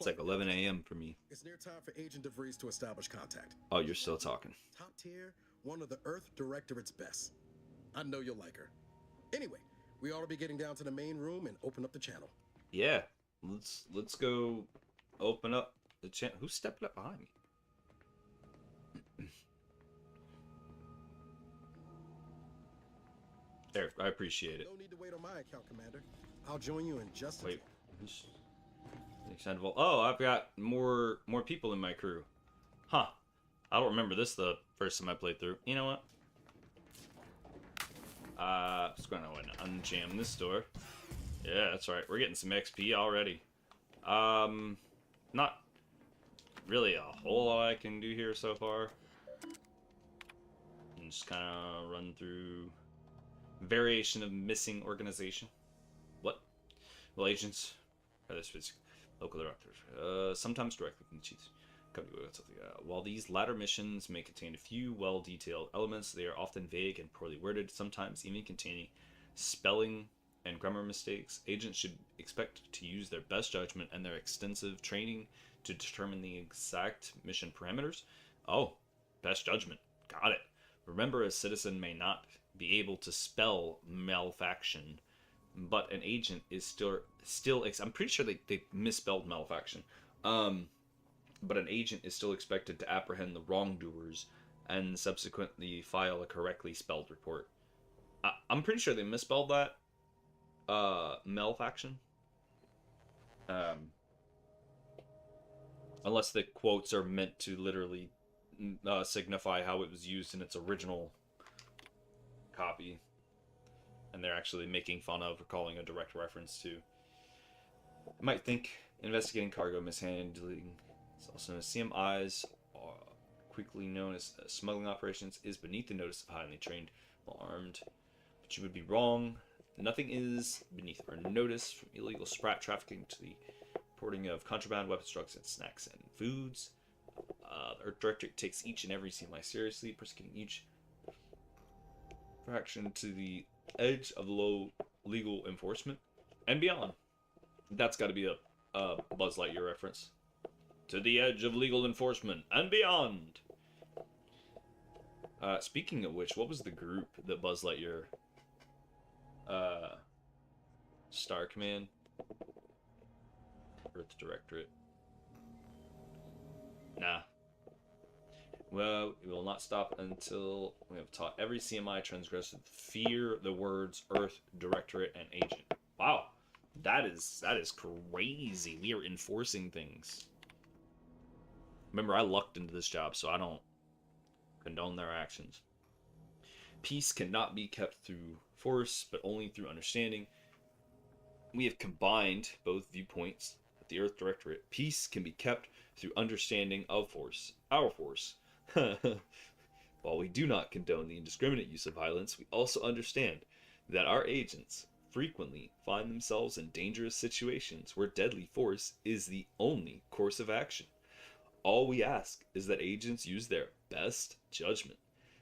like It's 11 a.m. for me. It's near time for Agent DeVries to establish contact. Oh, you're still talking. Top tier, one of the Earth Directorate's best. I know you'll like her. Anyway, we ought to be getting down to the main room and open up the channel. Yeah. Let's go open up the channel. Who's stepping up behind me? There, I appreciate it. No need to wait on my account, Commander. I'll join you in just a Wait. tick. Oh, I've got more people in my crew. Huh. I don't remember this the first time I played through. You know what? Just gonna go ahead and unjam this door. Yeah, that's right. We're getting some XP already. Not really a whole lot I can do here so far. And just kind of run through variation of missing organization. What? Well, agents, local directors, sometimes directly from the chiefs. While these latter missions may contain a few well-detailed elements, they are often vague and poorly worded, sometimes even containing spelling and grammar mistakes. Agents should expect to use their best judgment and their extensive training to determine the exact mission parameters. Oh, best judgment. Got it. Remember, a citizen may not be able to spell malefaction, but an agent is still I'm pretty sure they misspelled malefaction. But an agent is still expected to apprehend the wrongdoers and subsequently file a correctly spelled report. I'm pretty sure they misspelled that. Malefaction. Unless the quotes are meant to literally signify how it was used in its original copy. And they're actually making fun of or calling a direct reference to. I might think investigating cargo mishandling. It's also CMIs quickly known as smuggling operations, is beneath the notice of highly trained, well armed. But you would be wrong. Nothing is beneath our notice, from illegal sprat trafficking to the importing of contraband, weapons, drugs, and snacks and foods. The Earth Directorate takes each and every CMI seriously, persecuting each fraction to the edge of low legal enforcement and beyond. That's got to be a Buzz Lightyear reference. To the edge of legal enforcement and beyond. Speaking of which, what was the group that Buzz Lightyear Star Command? Earth Directorate. Nah. Well, we will not stop until we have taught every CMI transgressor to fear the words Earth Directorate and Agent. Wow. That is crazy. We are enforcing things. Remember, I lucked into this job, so I don't condone their actions. Peace cannot be kept through force, but only through understanding. We have combined both viewpoints at the Earth Directorate. Peace can be kept through understanding of force, our force. While we do not condone the indiscriminate use of violence, we also understand that our agents frequently find themselves in dangerous situations where deadly force is the only course of action. All we ask is that agents use their best judgment,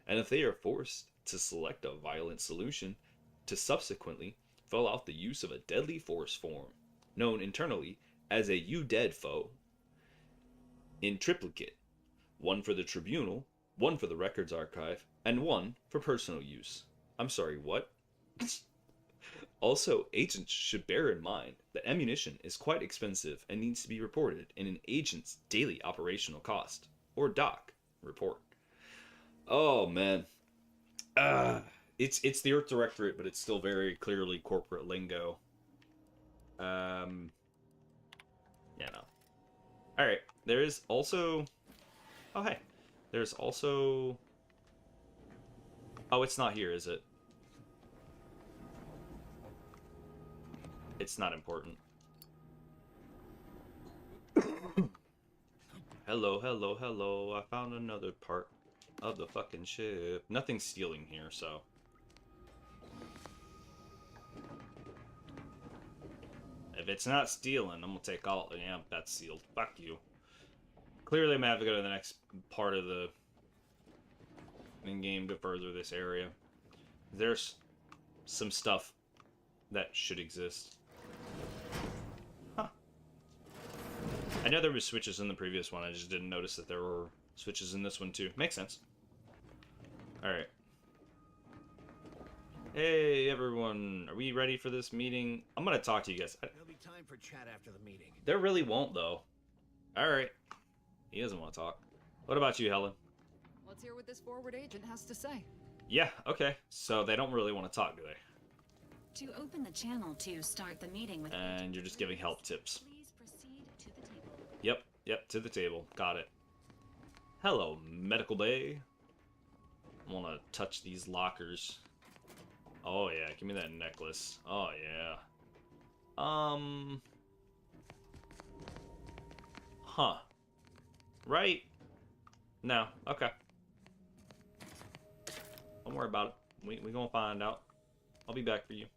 and if they are forced to select a violent solution, to subsequently fill out the use of a deadly force form, known internally as a "you dead" foe, in triplicate, one for the tribunal, one for the records archive, and one for personal use. I'm sorry, what? Also, agents should bear in mind that ammunition is quite expensive and needs to be reported in an agent's daily operational cost, or DOC, report. Oh, man. It's the Earth Directorate, but it's still very clearly corporate lingo. Yeah, no. Alright, there is also... Oh, hey. There's also... Oh, it's not here, is it? It's not important. Hello, hello, hello. I found another part of the fucking ship. Nothing's stealing here, so... If it's not stealing, I'm gonna take all... Yeah, that's sealed. Fuck you. Clearly, I'm gonna have to go to the next part of the in-game to further this area. There's some stuff that should exist. Huh. I know there were switches in the previous one. I just didn't notice that there were switches in this one, too. Makes sense. Alright. Hey, everyone. Are we ready for this meeting? I'm gonna talk to you guys. There'll be time for chat after the meeting. There really won't, though. Alright. He doesn't want to talk. What about you, Helen? Let's hear what this forward agent has to say. Yeah, okay. So they don't really want to talk, do they? To open the channel to start the meeting with... And you're just giving help tips. Please proceed to the table. Yep, to the table. Got it. Hello, Medical Bay. I want to touch these lockers. Oh, yeah, give me that necklace. Oh, yeah. Huh. Right? No, okay. Don't worry about it. We gonna find out. I'll be back for you.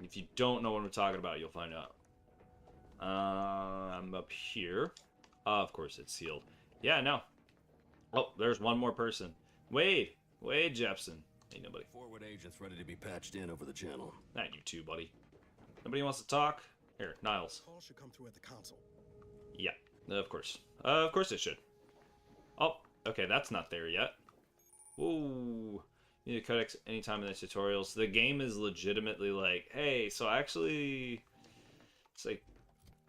If you don't know what we're talking about, you'll find out. I'm up here. Of course it's sealed. Yeah, no. Oh, there's one more person. Wade Jepson. Ain't nobody. Forward agents ready to be patched in over the channel. Not you too, buddy. Nobody wants to talk? Here, Niles. Call should come through at the console. Yeah, of course. Of course it should. Oh, okay, that's not there yet. Whoa. You need a codex anytime in the tutorials. The game is legitimately like, hey, so actually, it's like,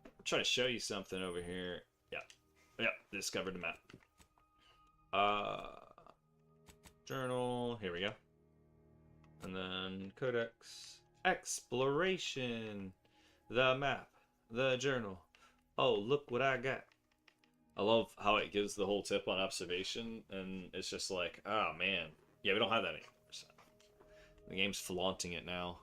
I'm trying to show you something over here. Yeah, discovered the map. Journal, here we go. And then codex, exploration, the map, the journal. Oh, look what I got. I love how it gives the whole tip on observation, and it's just like, oh man. Yeah, we don't have that anymore, so. The game's flaunting it now.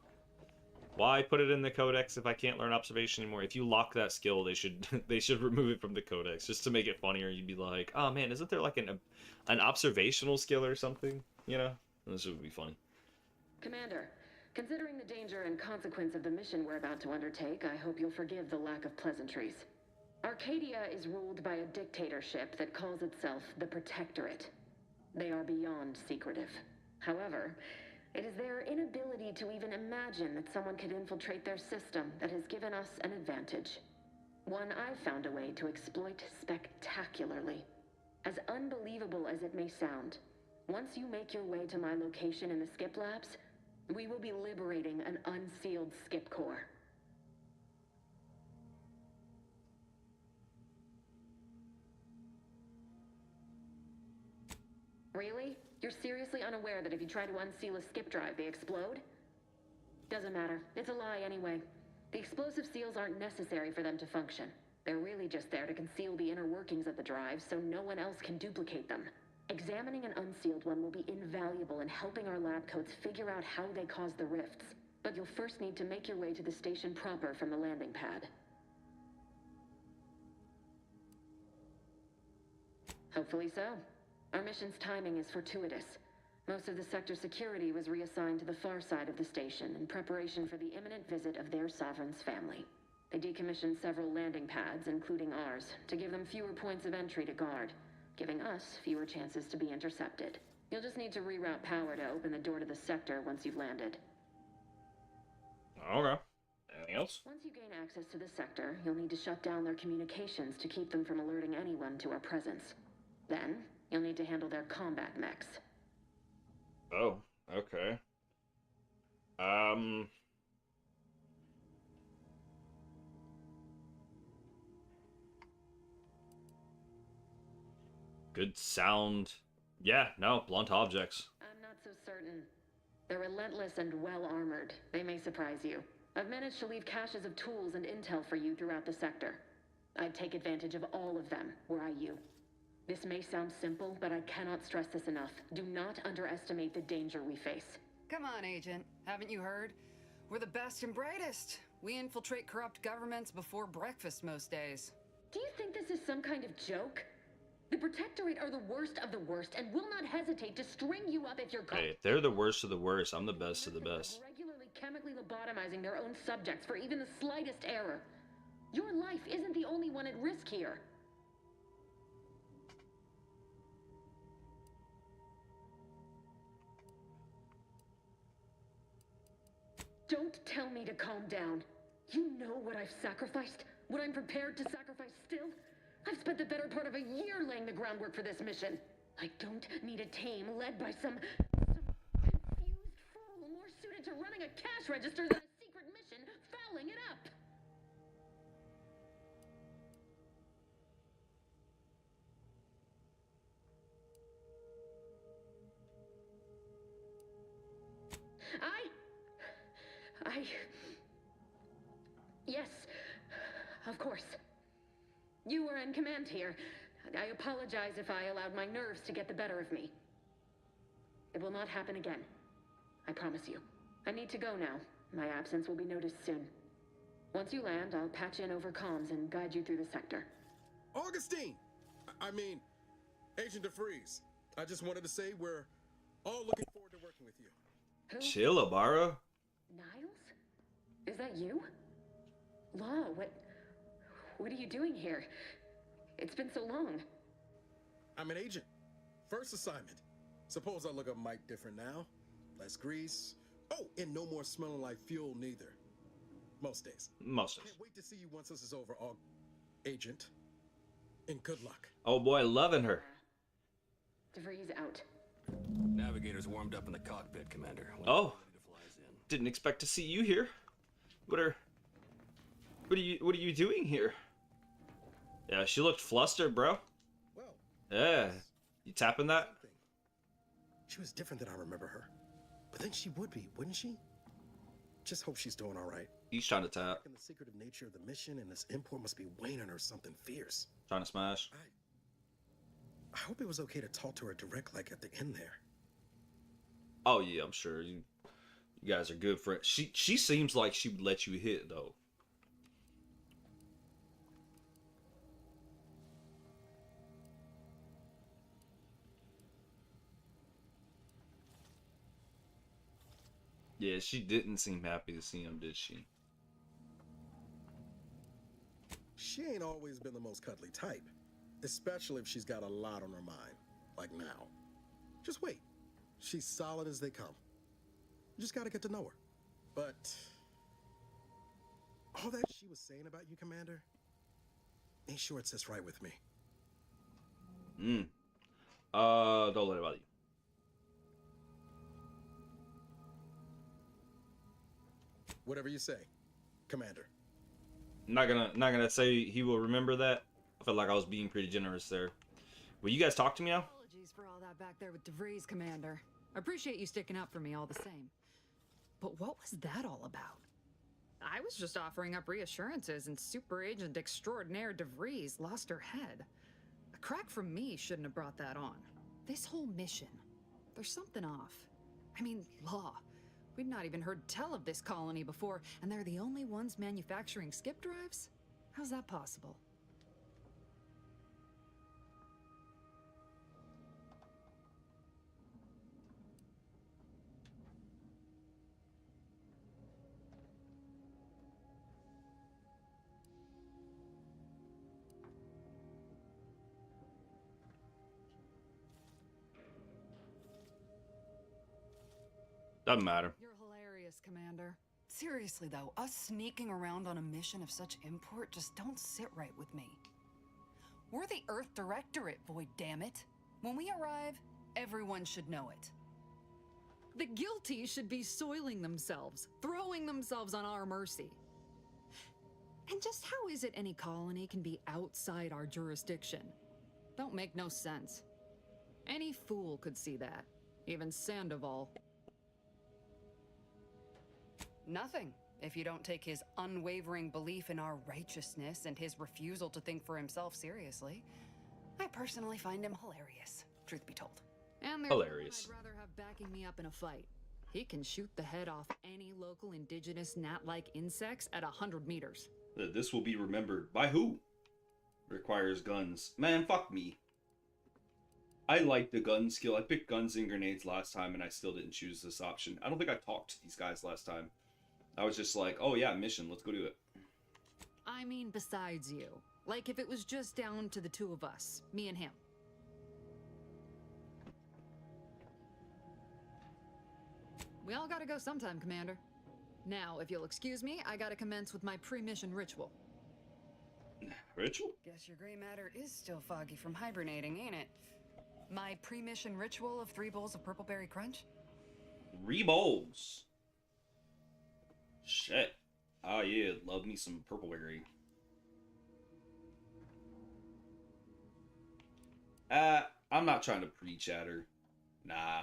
Why put it in the codex if I can't learn observation anymore? If you lock that skill, they should they should remove it from the codex just to make it funnier. You'd be like, oh man, isn't there like an observational skill or something? You know, this would be funny. Commander, considering the danger and consequence of the mission we're about to undertake, I hope you'll forgive the lack of pleasantries. Arcadia is ruled by a dictatorship that calls itself the Protectorate. They are beyond secretive. However, it is their inability to even imagine that someone could infiltrate their system that has given us an advantage. One I've found a way to exploit spectacularly. As unbelievable as it may sound, once you make your way to my location in the Skip Labs, we will be liberating an unsealed Skip Core. Really? You're seriously unaware that if you try to unseal a skip drive, they explode? Doesn't matter. It's a lie anyway. The explosive seals aren't necessary for them to function. They're really just there to conceal the inner workings of the drive so no one else can duplicate them. Examining an unsealed one will be invaluable in helping our lab coats figure out how they cause the rifts. But you'll first need to make your way to the station proper from the landing pad. Hopefully so. Our mission's timing is fortuitous. Most of the sector security was reassigned to the far side of the station in preparation for the imminent visit of their sovereign's family. They decommissioned several landing pads, including ours, to give them fewer points of entry to guard, giving us fewer chances to be intercepted. You'll just need to reroute power to open the door to the sector once you've landed. Okay. Anything else? Once you gain access to the sector, you'll need to shut down their communications to keep them from alerting anyone to our presence. Then, you'll need to handle their combat mechs. Oh, okay. Good sound. Yeah, no, blunt objects. I'm not so certain. They're relentless and well-armored. They may surprise you. I've managed to leave caches of tools and intel for you throughout the sector. I'd take advantage of all of them, were I you. This may sound simple, but I cannot stress this enough. Do not underestimate the danger we face. Come on, Agent. Haven't you heard? We're the best and brightest. We infiltrate corrupt governments before breakfast most days. Do you think this is some kind of joke? The Protectorate are the worst of the worst and will not hesitate to string you up if you're caught. Hey, if they're the worst of the worst, I'm the best of the best. Regularly chemically lobotomizing their own subjects for even the slightest error. Your life isn't the only one at risk here. Don't tell me to calm down. You know what I've sacrificed? What I'm prepared to sacrifice still? I've spent the better part of a year laying the groundwork for this mission. I don't need a team led by some confused fool more suited to running a cash register than a secret mission fouling it up. Yes, of course. You were in command here. I apologize if I allowed my nerves to get the better of me. It will not happen again. I promise you. I need to go now. My absence will be noticed soon. Once you land, I'll patch in over comms and guide you through the sector. Augustine! I mean, Agent DeFreeze. I just wanted to say we're all looking forward to working with you. Who? Chill, Abara. Niles? Is that you? Law, what are you doing here? It's been so long. I'm an agent. First assignment. Suppose I look a mic different now. Less grease. Oh, and no more smelling like fuel neither. Most days. Most days. Can't wait to see you once this is over, Agent. And good luck. Oh boy, loving her. DeFreeze out. Navigator's warmed up in the cockpit, Commander. Oh. Didn't expect to see you here. What are you doing here? Yeah, she looked flustered, bro. Well. Yeah. You tapping that? She was different than I remember her. But then she would be, wouldn't she? Just hope she's doing all right. He's trying to tap. And the secretive nature of the mission and this import must be weighing on her something fierce. Trying to smash. I hope it was okay to talk to her direct, like at the end there. Oh yeah, I'm sure. You You guys are good friends. She seems like she would let you hit though. Yeah, she didn't seem happy to see him, did she? She ain't always been the most cuddly type, especially if she's got a lot on her mind, like now. Just wait. She's solid as they come. You just gotta get to know her. But all that she was saying about you, Commander, ain't sure it sits right with me. Don't let it bother you. Whatever you say, Commander. Not gonna say he will remember that. I felt like I was being pretty generous there. Will you guys talk to me now? Apologies for all that back there with DeVries, Commander. I appreciate you sticking up for me all the same. But what was that all about? I was just offering up reassurances and Super Agent Extraordinaire DeVries lost her head. A crack from me shouldn't have brought that on. This whole mission, there's something off. I mean, law. We'd not even heard tell of this colony before, and they're the only ones manufacturing skip drives? How's that possible? Doesn't matter. You're hilarious, Commander. Seriously, though, us sneaking around on a mission of such import just don't sit right with me. We're the Earth Directorate, Void, damn it. When we arrive, everyone should know it. The guilty should be soiling themselves, throwing themselves on our mercy. And just how is it any colony can be outside our jurisdiction? Don't make no sense. Any fool could see that, even Sandoval. Nothing, if you don't take his unwavering belief in our righteousness and his refusal to think for himself seriously. I personally find him hilarious, truth be told. And there's Hilarious. I'd rather have backing me up in a fight. He can shoot the head off any local indigenous gnat-like insects at 100 meters. This will be remembered by who? Requires guns. Man, fuck me. I like the gun skill. I picked guns and grenades last time and I still didn't choose this option. I don't think I talked to these guys last time. I was just like, oh yeah, mission, let's go do it. I mean, besides you. Like if it was just down to the two of us, me and him. We all gotta go sometime, Commander. Now, if you'll excuse me, I gotta commence with my pre-mission ritual. Ritual? Guess your gray matter is still foggy from hibernating, ain't it? My pre-mission ritual of 3 bowls of purple berry crunch? 3 bowls. Shit. Oh yeah, love me some purple berry. I'm not trying to preach at her. Nah.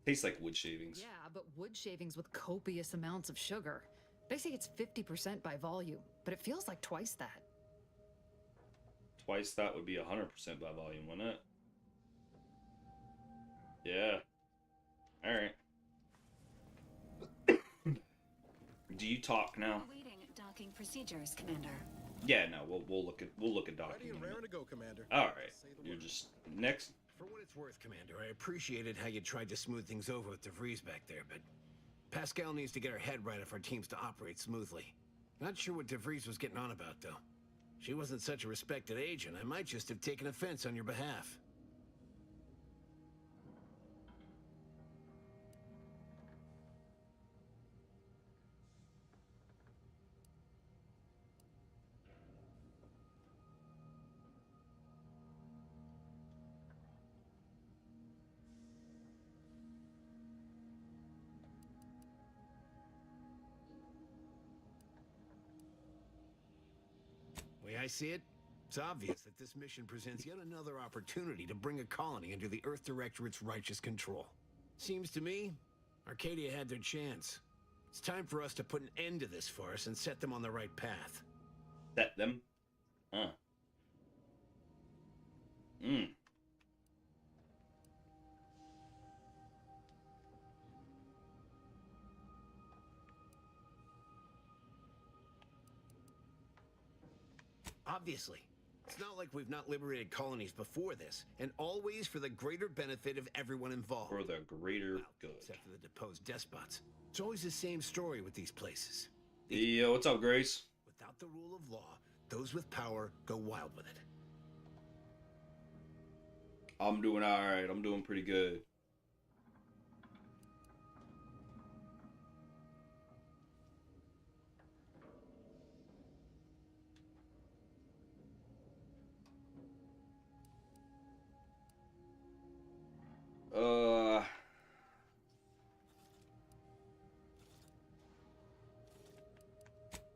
Tastes like wood shavings. Yeah, but wood shavings with copious amounts of sugar. They say it's 50% by volume, but it feels like twice that. Twice that would be 100% by volume, wouldn't it? Yeah. Alright. Do you talk now? Awaiting docking procedures, Commander. Yeah, no, we'll look at docking. Ready and raring to go, Commander. Alright. You're just next. For what it's worth, Commander, I appreciated how you tried to smooth things over with DeVries back there, but Pascal needs to get her head right if our team's to operate smoothly. Not sure what DeVries was getting on about, though. She wasn't such a respected agent. I might just have taken offense on your behalf. The way I see it, it's obvious that this mission presents yet another opportunity to bring a colony under the Earth Directorate's righteous control. Seems to me, Arcadia had their chance. It's time for us to put an end to this farce and set them on the right path. Set them? Huh. Obviously. It's not like we've not liberated colonies before this, and always for the greater benefit of everyone involved. For the greater good. Except for the deposed despots. It's always the same story with these places. Yo, what's up, Grace? Without the rule of law, those with power go wild with it. I'm doing alright. I'm doing pretty good.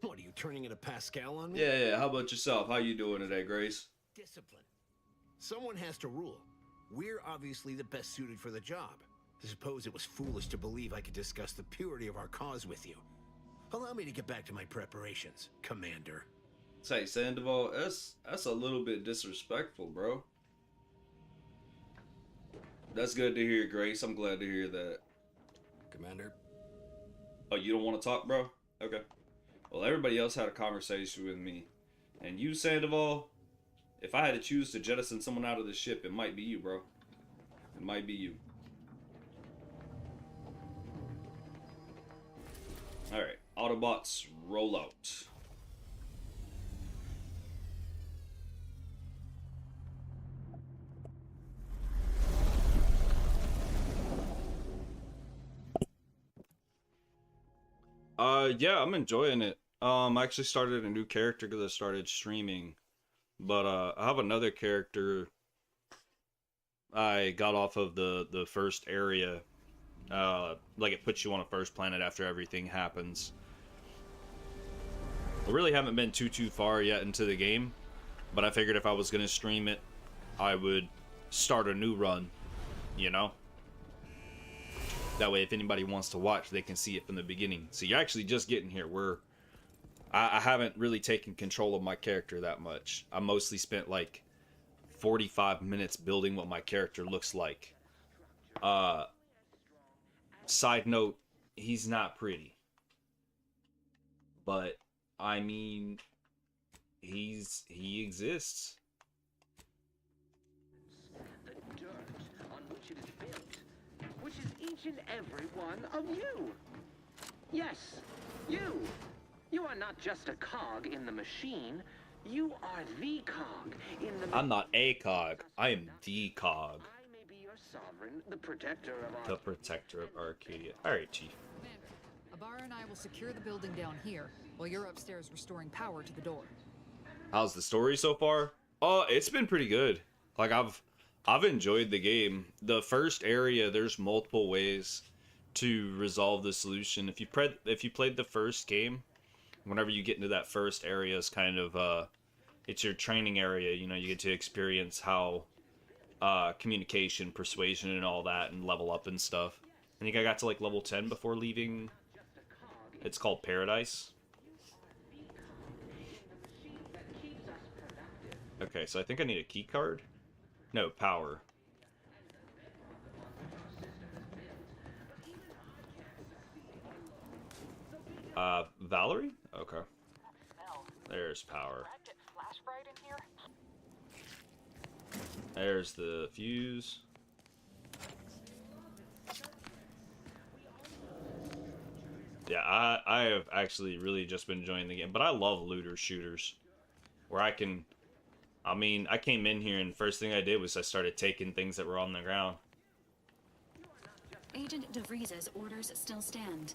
What, are you turning into Pascal on me? Yeah. How about yourself? How you doing today, Grace? Discipline. Someone has to rule. We're obviously the best suited for the job. I suppose it was foolish to believe I could discuss the purity of our cause with you. Allow me to get back to my preparations, Commander. Say, Sandoval, that's a little bit disrespectful, bro. That's good to hear, Grace. I'm glad to hear that. Commander? Oh, you don't want to talk, bro? Okay. Well, everybody else had a conversation with me. And you, Sandoval, if I had to choose to jettison someone out of the ship, it might be you, bro. It might be you. Alright, Autobots, roll out. Yeah, I'm enjoying it. I actually started a new character because I started streaming. But I have another character I got off of the first area. Like it puts you on a first planet after everything happens. I really haven't been too far yet into the game, but I figured if I was gonna stream it, I would start a new run, you know? That way if anybody wants to watch, they can see it from the beginning. So you're actually just getting here. I haven't really taken control of my character that much. I mostly spent like 45 minutes building what my character looks like. Side note, he's not pretty. But, I mean, he exists. The dirt on which it is built, which is each and every one of you. Yes, you. You are not just a cog in the machine. You are the cog in the... I'm not a cog. I am the cog. I may be your sovereign, the protector of The protector of Arcadia. Alright, Chief. Commander, Ibarra and I will secure the building down here, while you're upstairs restoring power to the door. How's the story so far? Oh, it's been pretty good. Like, I've enjoyed the game. The first area, there's multiple ways to resolve the solution. If you played the first game, whenever you get into that first area, is kind of it's your training area. You know, you get to experience how communication, persuasion, and all that, and level up and stuff. I think I got to like level 10 before leaving. It's called Paradise. Okay, so I think I need a key card. No, power. Valerie? Okay. There's power. There's the fuse. Yeah, I have actually really just been enjoying the game, but I love looter shooters. Where I came in here and first thing I did was I started taking things that were on the ground. Agent DeVries's orders still stand.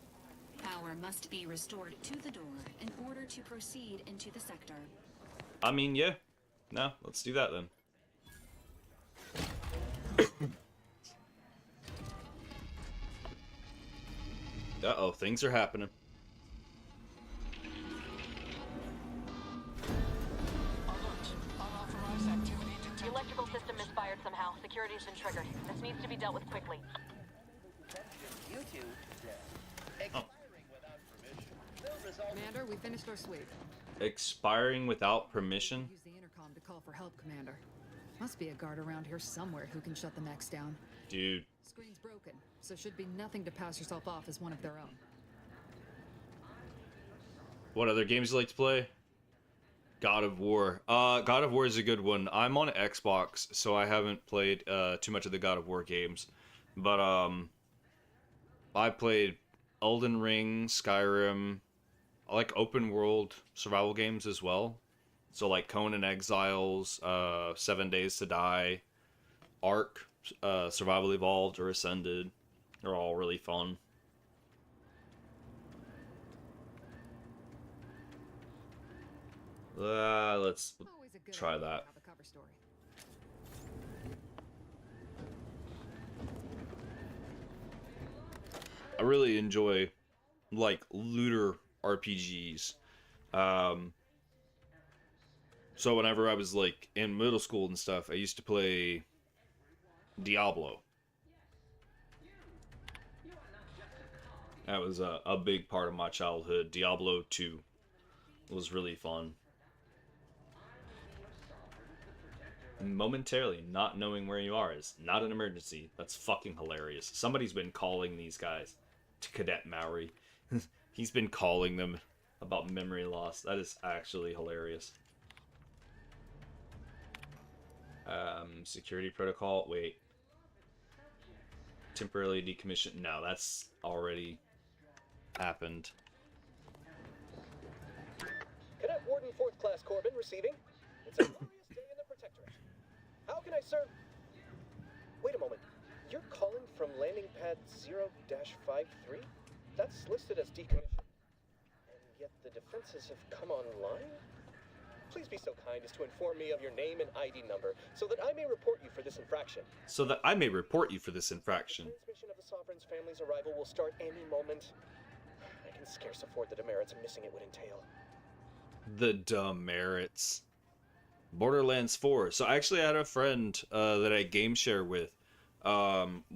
Power must be restored to the door in order to proceed into the sector. I mean, yeah. No, let's do that then. Uh-oh, things are happening. The electrical system misfired somehow. Security's been triggered. This needs to be dealt with quickly. Oh. Commander, we finished our sweep. Expiring without permission? Use the intercom to call for help, Commander. Must be a guard around here somewhere who can shut the mechs down. Dude. Screen's broken, so should be nothing to pass yourself off as one of their own. What other games you like to play? God of War. God of War is a good one. I'm on Xbox, so I haven't played too much of the God of War games. But I played Elden Ring, Skyrim. I like open world survival games as well. So like Conan Exiles, 7 Days to Die, Ark, Survival Evolved or Ascended. They're all really fun. Let's try that. I really enjoy like looter RPGs. So whenever I was like in middle school and stuff, I used to play Diablo. That was a big part of my childhood. Diablo 2 was really fun. Momentarily not knowing where you are is not an emergency. That's fucking hilarious. Somebody's been calling these guys to Cadet Maori. He's been calling them about memory loss. That is actually hilarious. Security protocol. Wait. Temporarily decommissioned. No, that's already happened. Cadet Warden 4th Class Corbin receiving. It's a glorious day in the Protectorate. How can I serve? Wait a moment. You're calling from landing pad 0-53? That's listed as decommissioned. And yet the defenses have come online? Please be so kind as to inform me of your name and ID number so that I may report you for this infraction. So that I may report you for this infraction. The transmission of the Sovereign's family's arrival will start any moment. I can scarce afford the demerits missing it would entail. The demerits. Borderlands 4. So I actually had a friend that I game share with.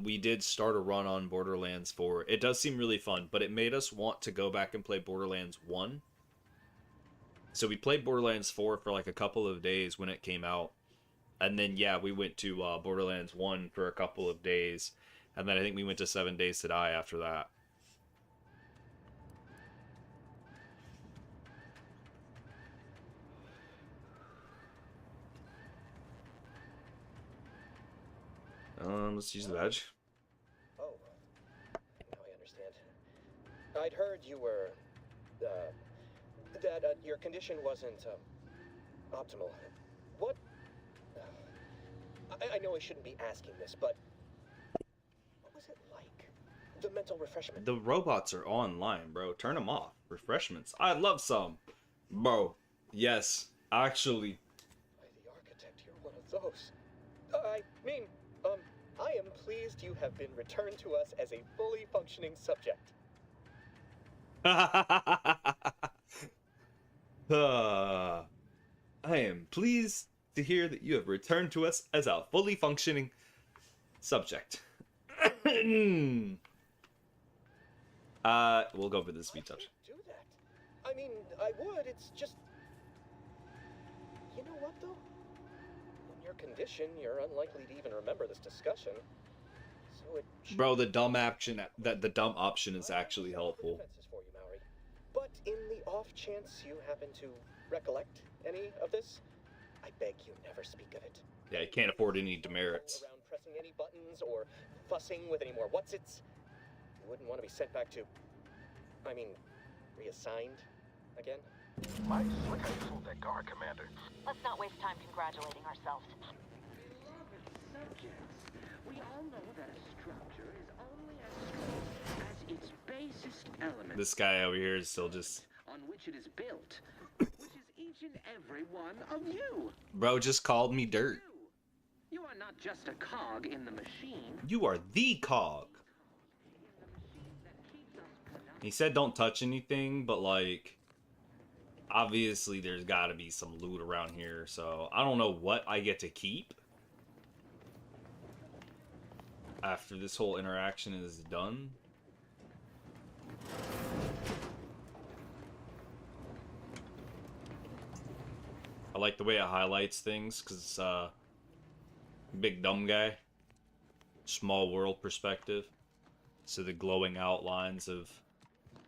We did start a run on Borderlands 4. It does seem really fun, but it made us want to go back and play Borderlands 1. So we played Borderlands 4 for like a couple of days when it came out. And then, yeah, we went to Borderlands 1 for a couple of days. And then I think we went to 7 Days to Die after that. Let's use the badge. Oh, now I understand. I'd heard you were, that your condition wasn't, optimal. What? I know I shouldn't be asking this, but what was it like? The mental refreshment. The robots are online, bro. Turn them off. Refreshments. I'd love some. Bro, yes, actually. By the architect, you're one of those. I mean, I am pleased you have been returned to us as a fully functioning subject. I am pleased to hear that you have returned to us as a fully functioning subject. We'll go for the speed touch. Do that. I mean, I would. It's just. You know what, though? In your condition, you're unlikely to even remember this discussion. So it. Bro, the dumb option is actually helpful. For you, Maori. But in the off chance you happen to recollect any of this, I beg you never speak of it. Yeah, you can't afford any demerits. Around pressing any buttons or fussing with any more what's-its. You wouldn't want to be sent back to, I mean, reassigned again? Nice. Look how you fooled that guard, Commander. Let's not waste time congratulating ourselves. Beloved subjects, we all know that a structure is only as strong as its basest element. This guy over here is still just... on which it is built, which is each and every one of you. Bro just called me dirt. You are not just a cog in the machine. You are the cog. He said don't touch anything, but like... obviously there's gotta be some loot around here, so I don't know what I get to keep after this whole interaction is done. I like the way it highlights things, because big dumb guy. Small world perspective. So the glowing outlines of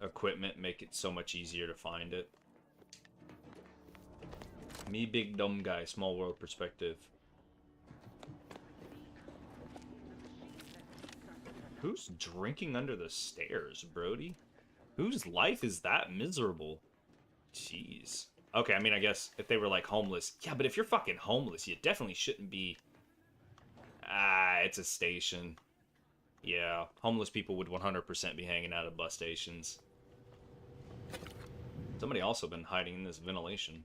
equipment make it so much easier to find it. Me big dumb guy, small world perspective. Who's drinking under the stairs, Brody? Whose life is that miserable? Jeez. Okay, I mean, I guess if they were, like, homeless. Yeah, but if you're fucking homeless, you definitely shouldn't be... Ah, it's a station. Yeah, homeless people would 100% be hanging out at bus stations. Somebody also been hiding in this ventilation.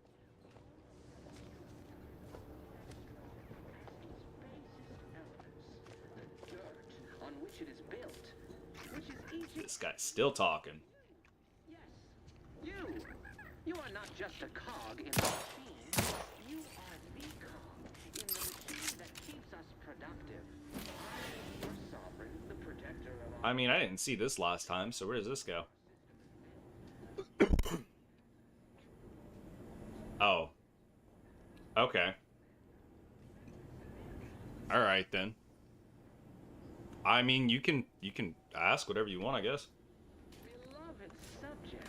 This guy's still talking. Yes, you are not just a cog in the machine. You are the cog in the machine that keeps us productive. Your sovereign, the protector of I mean, I didn't see this last time, so where does this go? Oh. Okay. Alright, then. I mean, you can ask whatever you want, I guess. beloved subjects.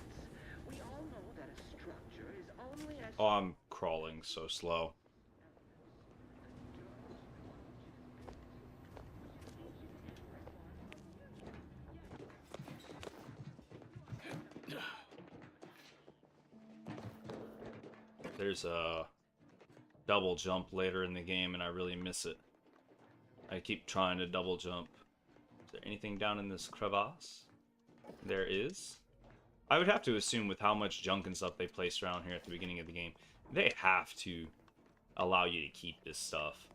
We all know that a structure is only as... Oh, I'm crawling so slow. There's a double jump later in the game, and I really miss it. I keep trying to double jump. Is there anything down in this crevasse? There is. I would have to assume with how much junk and stuff they placed around here at the beginning of the game, they have to allow you to keep this stuff.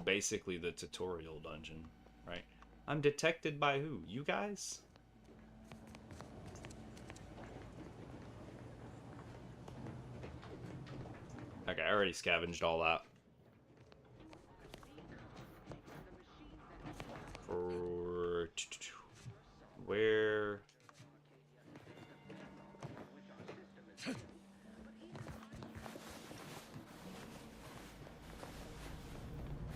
Basically the tutorial dungeon, right? I'm detected by who? You guys? Okay, I already scavenged all that. For... Where...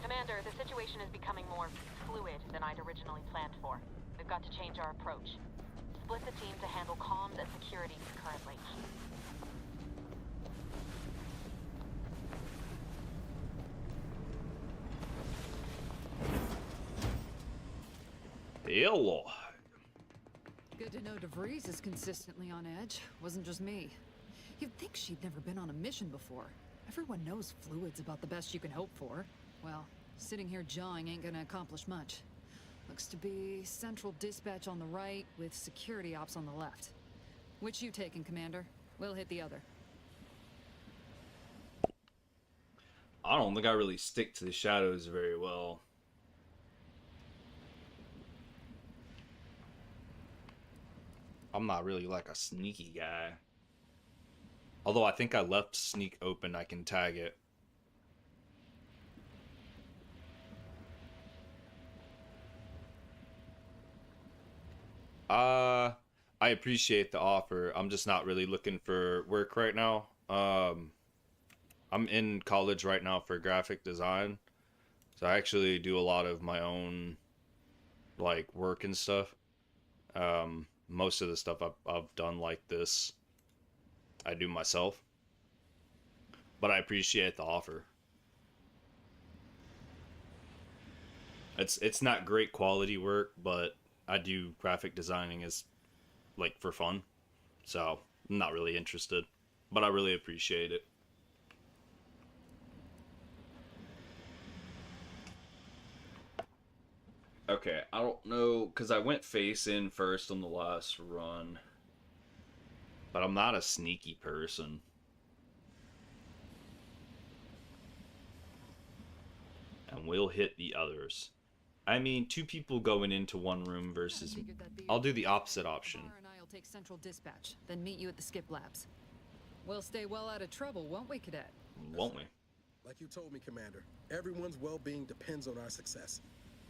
Commander, the situation is becoming more fluid than I'd originally planned for. We've got to change our approach. Split the team to handle comms and security concurrently. Hello. Good to know DeVries is consistently on edge. Wasn't just me. You'd think she'd never been on a mission before. Everyone knows fluid's about the best you can hope for. Well, sitting here jawing ain't gonna accomplish much. Looks to be central dispatch on the right with security ops on the left. Which you taking, Commander? We'll hit the other. I don't think I really stick to the shadows very well. I'm not really like a sneaky guy. Although I think I left sneak open, I can tag it. I appreciate the offer. I'm just not really looking for work right now. I'm in college right now for graphic design. So I actually do a lot of my own like work and stuff. Most of the stuff I've done like this, I do myself. But I appreciate the offer. It's not great quality work, but I do graphic designing as like for fun. So I'm not really interested, but I really appreciate it. Okay, I don't know, because I went face in first on the last run. But I'm not a sneaky person. And we'll hit the others. I mean, 2 people going into one room versus... I'll do the opposite option. And I'll take central dispatch, then meet you at the skip labs. We'll stay well out of trouble, won't we, Cadet? Won't we? Like you told me, Commander, everyone's well-being depends on our success.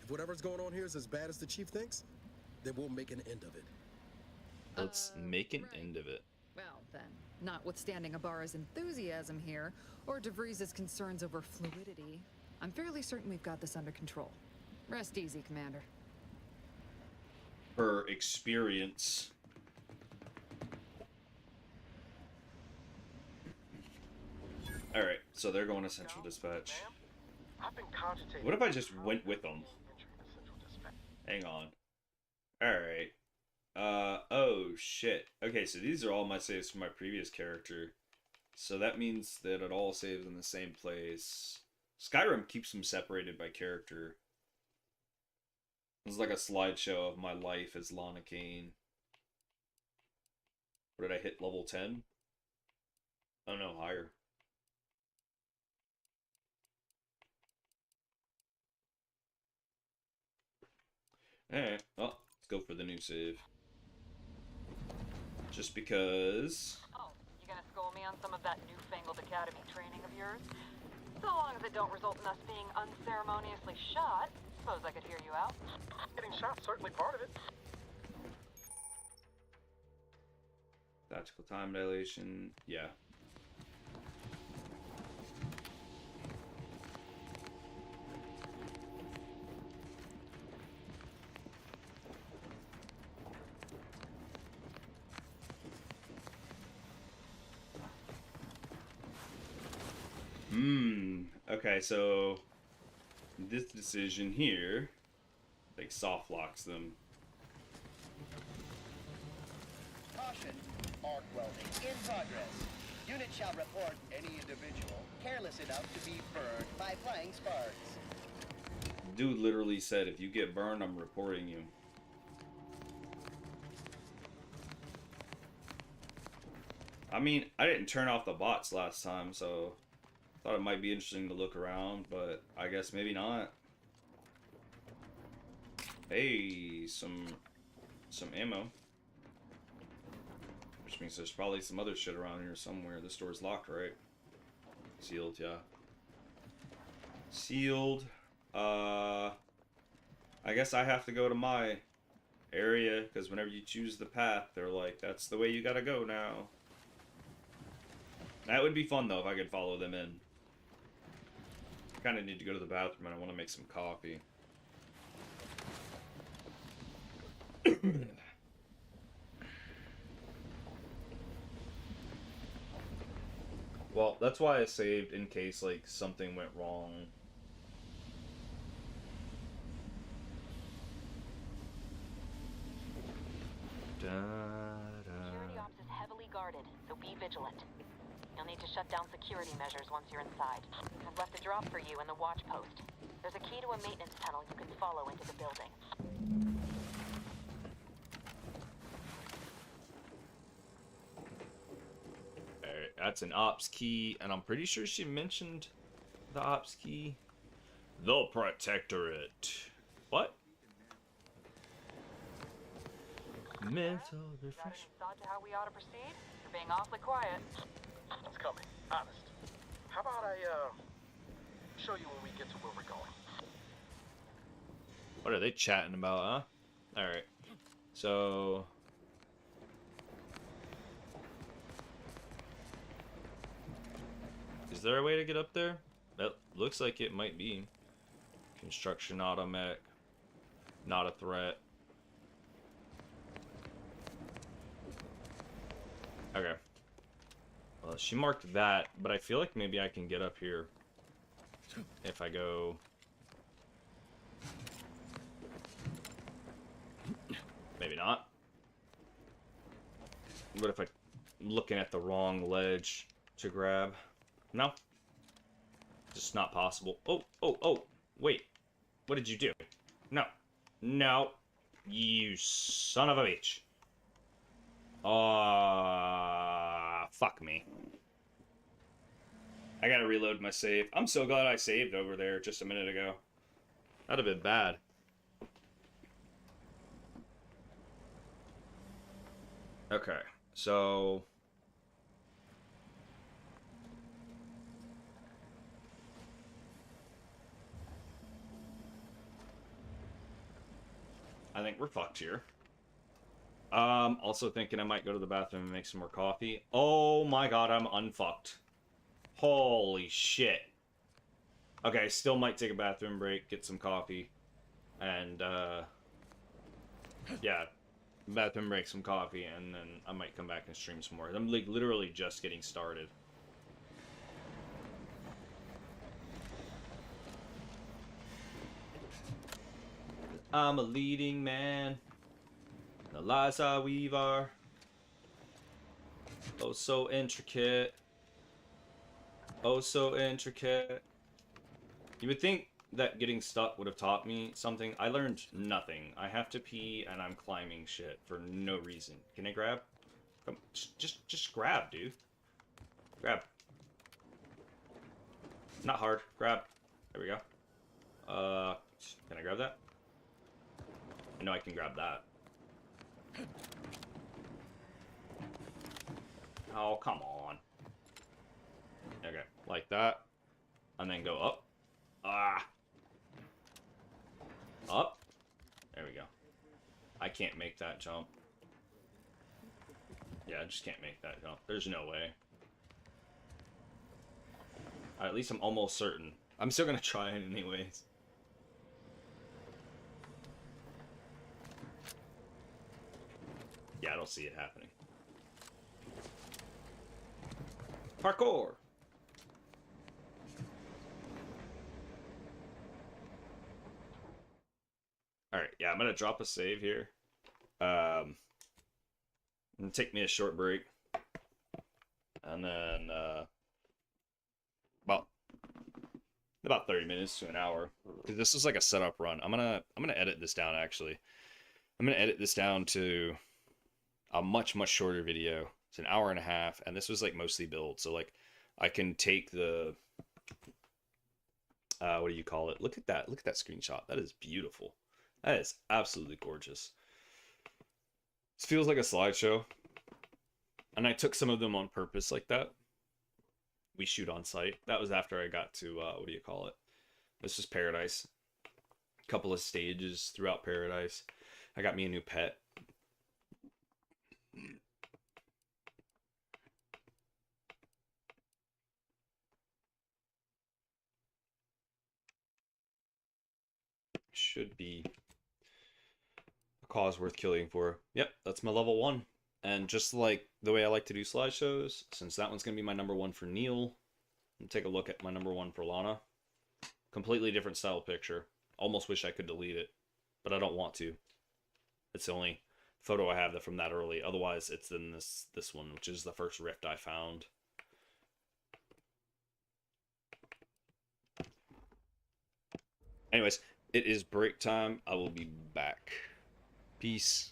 If whatever's going on here is as bad as the Chief thinks, then we'll make an end of it. Let's make an end of it. Well, then, notwithstanding Ibarra's enthusiasm here, or DeVries' concerns over fluidity, I'm fairly certain we've got this under control. Rest easy, Commander. her experience. Alright, so they're going to Central Dispatch. What if I just went with them? Hang on. Alright. Oh shit. Okay, so these are all my saves from my previous character. So that means that it all saves in the same place. Skyrim keeps them separated by character. It's like a slideshow of my life as Lana Kane. What did I hit? Level 10? Oh no, higher. Alright, well, let's go for the new save. Just because... Oh, you gonna school me on some of that newfangled academy training of yours? So long as it don't result in us being unceremoniously shot, suppose I could hear you out. Getting shot's certainly part of it. Tactical time dilation, yeah. Okay, so this decision here, like, soft locks them. Caution, arc welding in progress. Unit shall report any individual careless enough to be burned by flying sparks. Dude literally said, if you get burned, I'm reporting you. I mean, I didn't turn off the bots last time, so thought it might be interesting to look around, but I guess maybe not. Hey, some ammo. Which means there's probably some other shit around here somewhere. This door's locked, right? Sealed, yeah. Sealed. I guess I have to go to my area, because whenever you choose the path, they're like, that's the way you gotta go now. That would be fun, though, if I could follow them in. I kind of need to go to the bathroom, and I want to make some coffee. Well, that's why I saved in case, like, something went wrong. Security ops is heavily guarded, so be vigilant. You'll need to shut down security measures once you're inside. I've left a drop for you in the watch post. There's a key to a maintenance tunnel you can follow into the building. Alright, that's an ops key, and I'm pretty sure she mentioned the ops key. The Protectorate. What? Mental refresh. Thought to how we ought to proceed? You're being awfully quiet. It's coming. Honest. How about I, show you when we get to where we're going? What are they chatting about, huh? Alright. So... is there a way to get up there? That looks like it might be. Construction automatic. Not a threat. Okay. Well, she marked that, but I feel like maybe I can get up here if I go... maybe not. What if I'm looking at the wrong ledge to grab? No. Just not possible. Oh, wait. What did you do? No. No. You son of a bitch. Fuck me. I gotta reload my save. I'm so glad I saved over there just a minute ago. That'd have been bad. Okay, so... I think we're fucked here. Also thinking I might go to the bathroom and make some more coffee. Oh my god, I'm unfucked. Holy shit. Okay, still might take a bathroom break, get some coffee, and, yeah, bathroom break, some coffee, and then I might come back and stream some more. I'm like literally just getting started. I'm a leading man. The lies I weave are oh so intricate. Oh so intricate. You would think that getting stuck would have taught me something. I learned nothing. I have to pee and I'm climbing shit for no reason. Can I grab? Come, just grab, dude. Grab. Not hard. Grab. There we go. Can I grab that? I know I can grab that. Oh, come on. Okay, like that. And then go up. Ah! Up. There we go. I can't make that jump. Yeah, I just can't make that jump. There's no way. At least I'm almost certain. I'm still gonna try it anyways. Yeah, I don't see it happening. Parkour! Alright, yeah, I'm gonna drop a save here. Gonna take me a short break. And then, about 30 minutes to an hour. This is like a setup run. I'm gonna edit this down, actually. I'm gonna edit this down to a much shorter video. It's an hour and a half, and this was like mostly build, so like I can take the what do you call it? Look at that screenshot. That is beautiful. That is absolutely gorgeous. This feels like a slideshow, and I took some of them on purpose like that. We shoot on site. That was after I got to what do you call it? This is Paradise. A couple of stages throughout Paradise. I got me a new pet. Should be a cause worth killing for. Yep, that's my level 1. And just like the way I like to do slideshows, since that one's going to be my number 1 for Neil, and take a look at my number 1 for Lana. Completely different style picture. Almost wish I could delete it, but I don't want to. It's the only photo I have from that early. Otherwise, it's in this one, which is the first rift I found. Anyways, it is break time. I will be back. Peace.